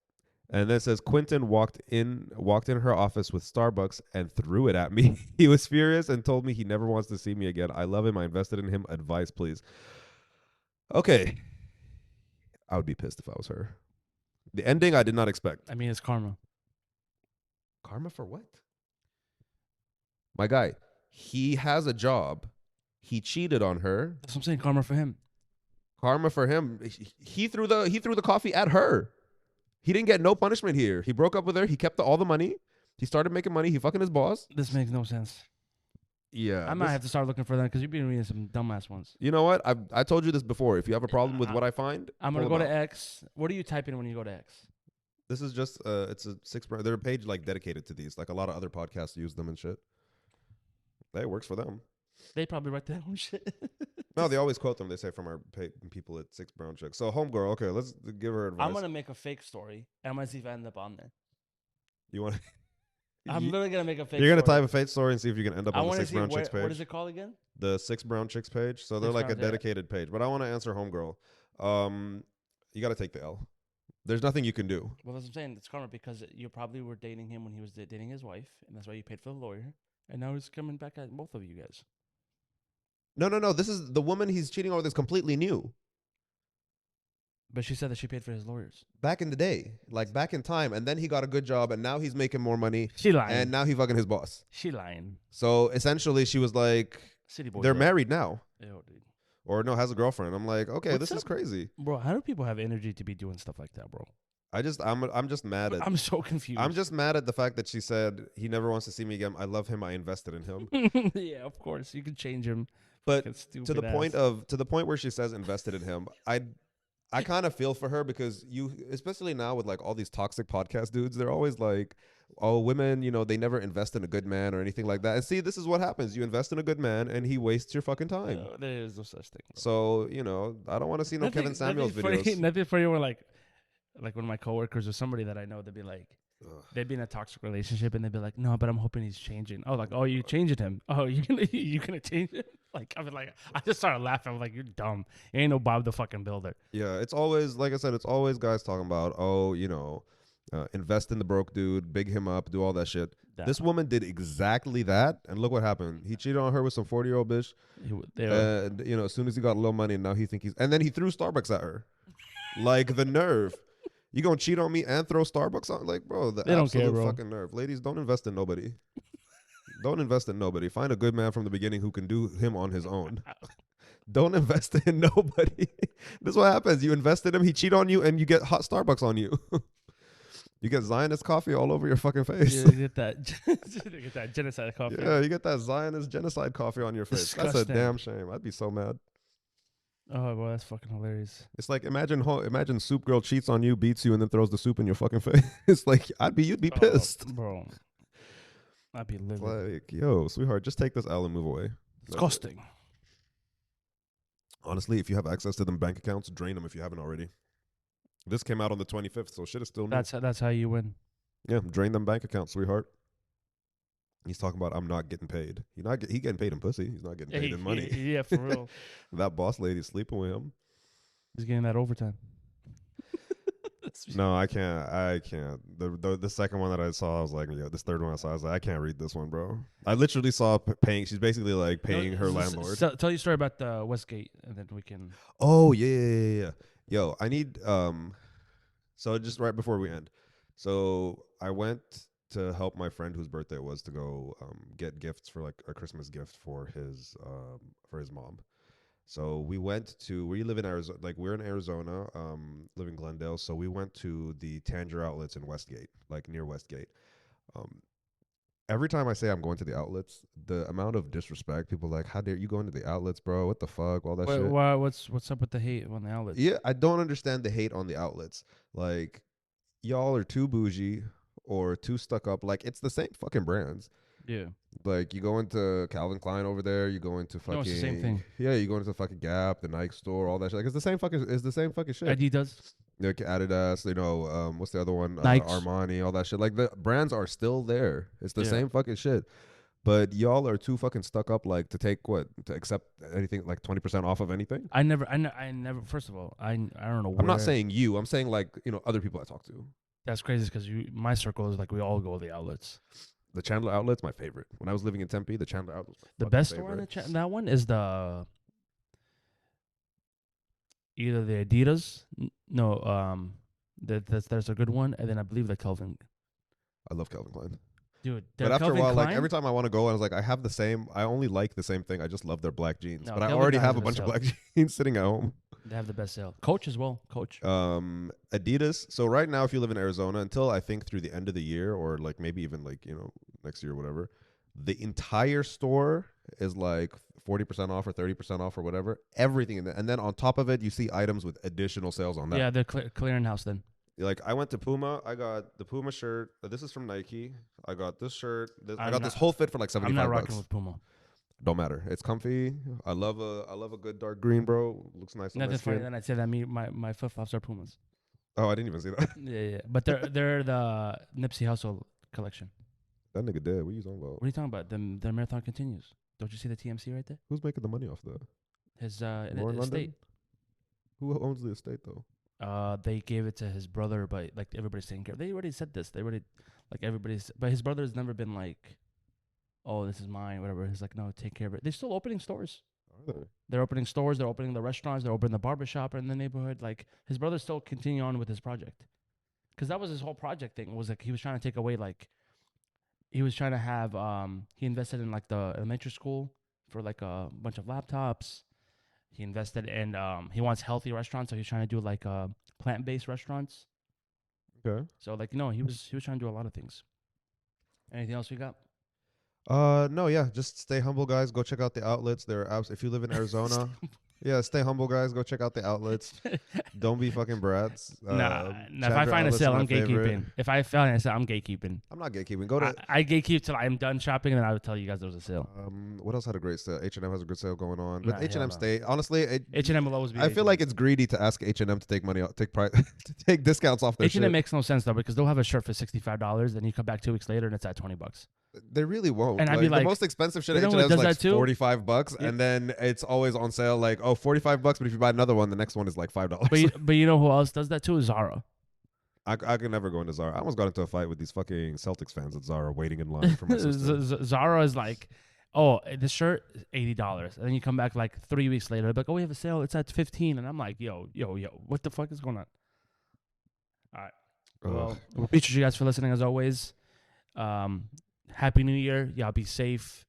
And then it says Quentin walked in her office with Starbucks and threw it at me. He was furious and told me he never wants to see me again. I love him. I invested in him. Advice, please. Okay. I would be pissed if I was her. The ending I did not expect. I mean, it's karma. Karma for what? My guy, he has a job. He cheated on her. That's what I'm saying. Karma for him. Karma for him. He threw the coffee at her. He didn't get no punishment here. He broke up with her. He kept all the money. He started making money. He fucking his boss. This makes no sense. Yeah. I might have to start looking for them because you've been reading some dumbass ones. You know what? I told you this before. If you have a problem with what I find, I'm going to go to X. What are you typing when you go to X? This is just, it's a they're a page like dedicated to these. Like a lot of other podcasts use them and shit. That works for them. They probably write their own shit. No, they always quote them. They say from our people at Six Brown Chicks. So homegirl, okay, let's give her advice. I'm going to make a fake story. And I'm going to see if I end up on there. You want to? I'm literally going to make a fake You're going to story. type a fake story and see if you can end up on the Six Brown Chicks page. What is it called again? The Six Brown Chicks page. So they're Six like a Brown, yeah. dedicated page. But I want to answer homegirl. You got to take the L. There's nothing you can do. Well, that's what I'm saying. It's karma because you probably were dating him when he was dating his wife. And that's why you paid for the lawyer. And now he's coming back at both of you guys. No. This is the woman he's cheating on with is completely new. But she said that she paid for his lawyers. Back in the day, like back in time, and then he got a good job, and now he's making more money, She lying. and now he fucking his boss. She lying. So essentially, she was like, City boy. "They're married now," Ew, dude. or no, has a girlfriend. I'm like, okay, What's this is up? crazy. Bro, how do people have energy to be doing stuff like that, bro? I'm just mad at. I'm so confused. I'm just mad at the fact that she said he never wants to see me again. I love him. I invested in him. Yeah, of course. You can change him. But Fucking to the stupid point where she says invested in him, I kind of feel for her because especially now with like all these toxic podcast dudes, they're always like, oh, women, they never invest in a good man or anything like that. And see, this is what happens. You invest in a good man and he wastes your fucking time. No, there is no such thing. Bro. So, I don't want to see no Kevin Samuels videos. Nothing for you when like one of my coworkers or somebody that I know, they'd be like, they'd be in a toxic relationship and they'd be like, no, but I'm hoping he's changing. Oh, like, oh, you changing him? Oh, you gonna change it? Like, I mean, like, I just started laughing. I'm like, you're dumb. You ain't no Bob the fucking Builder. Yeah, it's always, like I said, it's always guys talking about, invest in the broke dude, big him up, do all that shit. This woman did exactly that, and look what happened. He cheated on her with some 40-year-old bitch. And as soon as he got a little money, now he think and then he threw Starbucks at her. Like the nerve. You gonna cheat on me and throw Starbucks on? Like, bro, the absolute fucking nerve. Ladies, don't invest in nobody. Don't invest in nobody. Find a good man from the beginning who can do him on his own. Don't invest in nobody. This is what happens. You invest in him, he cheat on you, and you get hot Starbucks on you. You get Zionist coffee all over your fucking face. You get that genocide coffee. Yeah, you get that Zionist genocide coffee on your face. Disgusting. That's a damn shame. I'd be so mad. Oh, boy, that's fucking hilarious. It's like imagine Soup Girl cheats on you, beats you, and then throws the soup in your fucking face. It's like you'd be pissed, bro. I'd be livid. Like, yo, sweetheart, just take this L and move away. Disgusting. Honestly, if you have access to them bank accounts, drain them if you haven't already. This came out on the 25th, so shit is still new. That's how you win. Yeah, drain them bank accounts, sweetheart. He's talking about I'm not getting paid. He getting paid in pussy. He's not getting paid in money. Yeah, for real. That boss lady sleeping with him. He's getting that overtime. No, I can't. The second one that I saw, I was like, yo, this third one I saw, I was like, I can't read this one, bro. I literally saw paying. She's basically like paying her landlord. Tell your story about the Westgate, and then we can. Oh yeah. Yo, I need so just right before we end. So I went to help my friend whose birthday it was to go get gifts for like a Christmas gift for his mom. So we live in Arizona, like we're in Arizona, live in Glendale. So we went to the Tanger outlets in Westgate, like near Westgate. Every time I say I'm going to the outlets, the amount of disrespect, people are like, how dare you go into the outlets, bro? What the fuck? All that shit. What's up with the hate on the outlets? Yeah, I don't understand the hate on the outlets. Like, y'all are too bougie or too stuck up. Like, it's the same fucking brands. Yeah. Like, you go into Calvin Klein over there, you go into fucking No, it's the same thing. Yeah, you go into fucking Gap, the Nike store, all that shit. Like, it's the same fucking shit. Adidas, Like Adidas, what's the other one? Nikes. Armani, all that shit. Like, the brands are still there. It's the Yeah. same fucking shit. But y'all are too fucking stuck up, like, to accept anything like 20% off of anything. I never. First of all, I don't know. I'm not saying you. I'm saying, like, other people I talk to. That's crazy because my circle is like we all go to the outlets. The Chandler outlet's my favorite. When I was living in Tempe, the Chandler outlet was my The best favorite. store in that one is either the Adidas. There's a good one, and then I believe the Calvin. I love Calvin Klein. Dude, But after Calvin a while, Klein, like, every time I want to go, I was like, I only like the same thing. I just love their black jeans. No, But I Calvin already Klein's have a the bunch of best black jeans sitting at home. they have the best sale. Coach as well. Coach. Adidas. So right now, if you live in Arizona, until I think through the end of the year, or like maybe even like, next year or whatever, the entire store is like 40% off or 30% off or whatever. Everything in there. And then on top of it, you see items with additional sales on that. Yeah, they're clearing house then. Like, I went to Puma. I got the Puma shirt. This is from Nike. I got this shirt. I got this whole fit for like 75 I'm not bucks. rocking with Puma. Don't matter. It's comfy. I love a good dark green, bro. Looks nice on my Nothing funny. skin. Then I'd say that my flip flops are Pumas. Oh, I didn't even see that. Yeah. But they're the Nipsey Hussle collection. That nigga dead. What are you talking about? What are you talking about? The marathon continues. Don't you see the TMC right there? Who's making the money off that? His Lauren estate. London? Who owns the estate though? They gave it to his brother, but like everybody's taking care. They already said this. They already but his brother's never been like, oh, this is mine, whatever. He's like, no, take care of it. They're still opening stores. Are they? They're opening stores. They're opening the restaurants. They're opening the barbershop in the neighborhood. Like his brother's still continuing on with his project, because that was his whole project thing. Was like he was trying to take away like, he was trying to have he invested in like the elementary school for like a bunch of laptops. He invested in he wants healthy restaurants, so he's trying to do like plant-based restaurants. Okay. So like he was trying to do a lot of things. Anything else we got? No, yeah. Just stay humble, guys. Go check out the outlets. If you live in Arizona, yeah, stay humble, guys. Go check out the outlets. Don't be fucking brats. Nah. If I find a sale, I'm gatekeeping. If I find a sale, I'm gatekeeping. I'm not gatekeeping. Go to. I gatekeep till I'm done shopping, and then I would tell you guys there was a sale. What else had a great sale? H&M has a good sale going on. Nah, But H&M hell no. stay. Honestly, H&M will always be. I feel like it's greedy to ask H&M to take money, to take discounts off their H&M shit. makes no sense though, because they'll have a shirt for $65, then you come back 2 weeks later and it's at $20. They really won't. And I'd be the like, most expensive shit you at know H&M what is does like that too? $45, Yeah. and then it's always on sale. Like, oh, $45, but if you buy another one, the next one is like $5. But you know who else does that too? Zara. I could never go into Zara. I almost got into a fight with these fucking Celtics fans at Zara waiting in line for my sister. Zara is like, oh, this shirt is $80, and then you come back like 3 weeks later, they're like, oh, we have a sale. It's at $15, and I'm like, yo, what the fuck is going on? All right. Well, we appreciate you guys for listening as always. Happy New Year. Y'all be safe.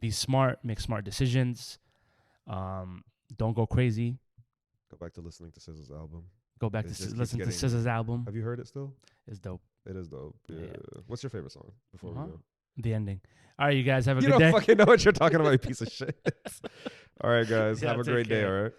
Be smart. Make smart decisions. Don't go crazy. Go back to listening to SZA's album. Go back It to just keeps listen to getting- SZA's album. Have you heard it still? It's dope. It is dope. Yeah. Yeah. What's your favorite song before we go? The ending. All right, you guys have a You good don't day. fucking know what you're talking about, you piece of shit. All right, guys. Yeah, have a take great day, care. all right?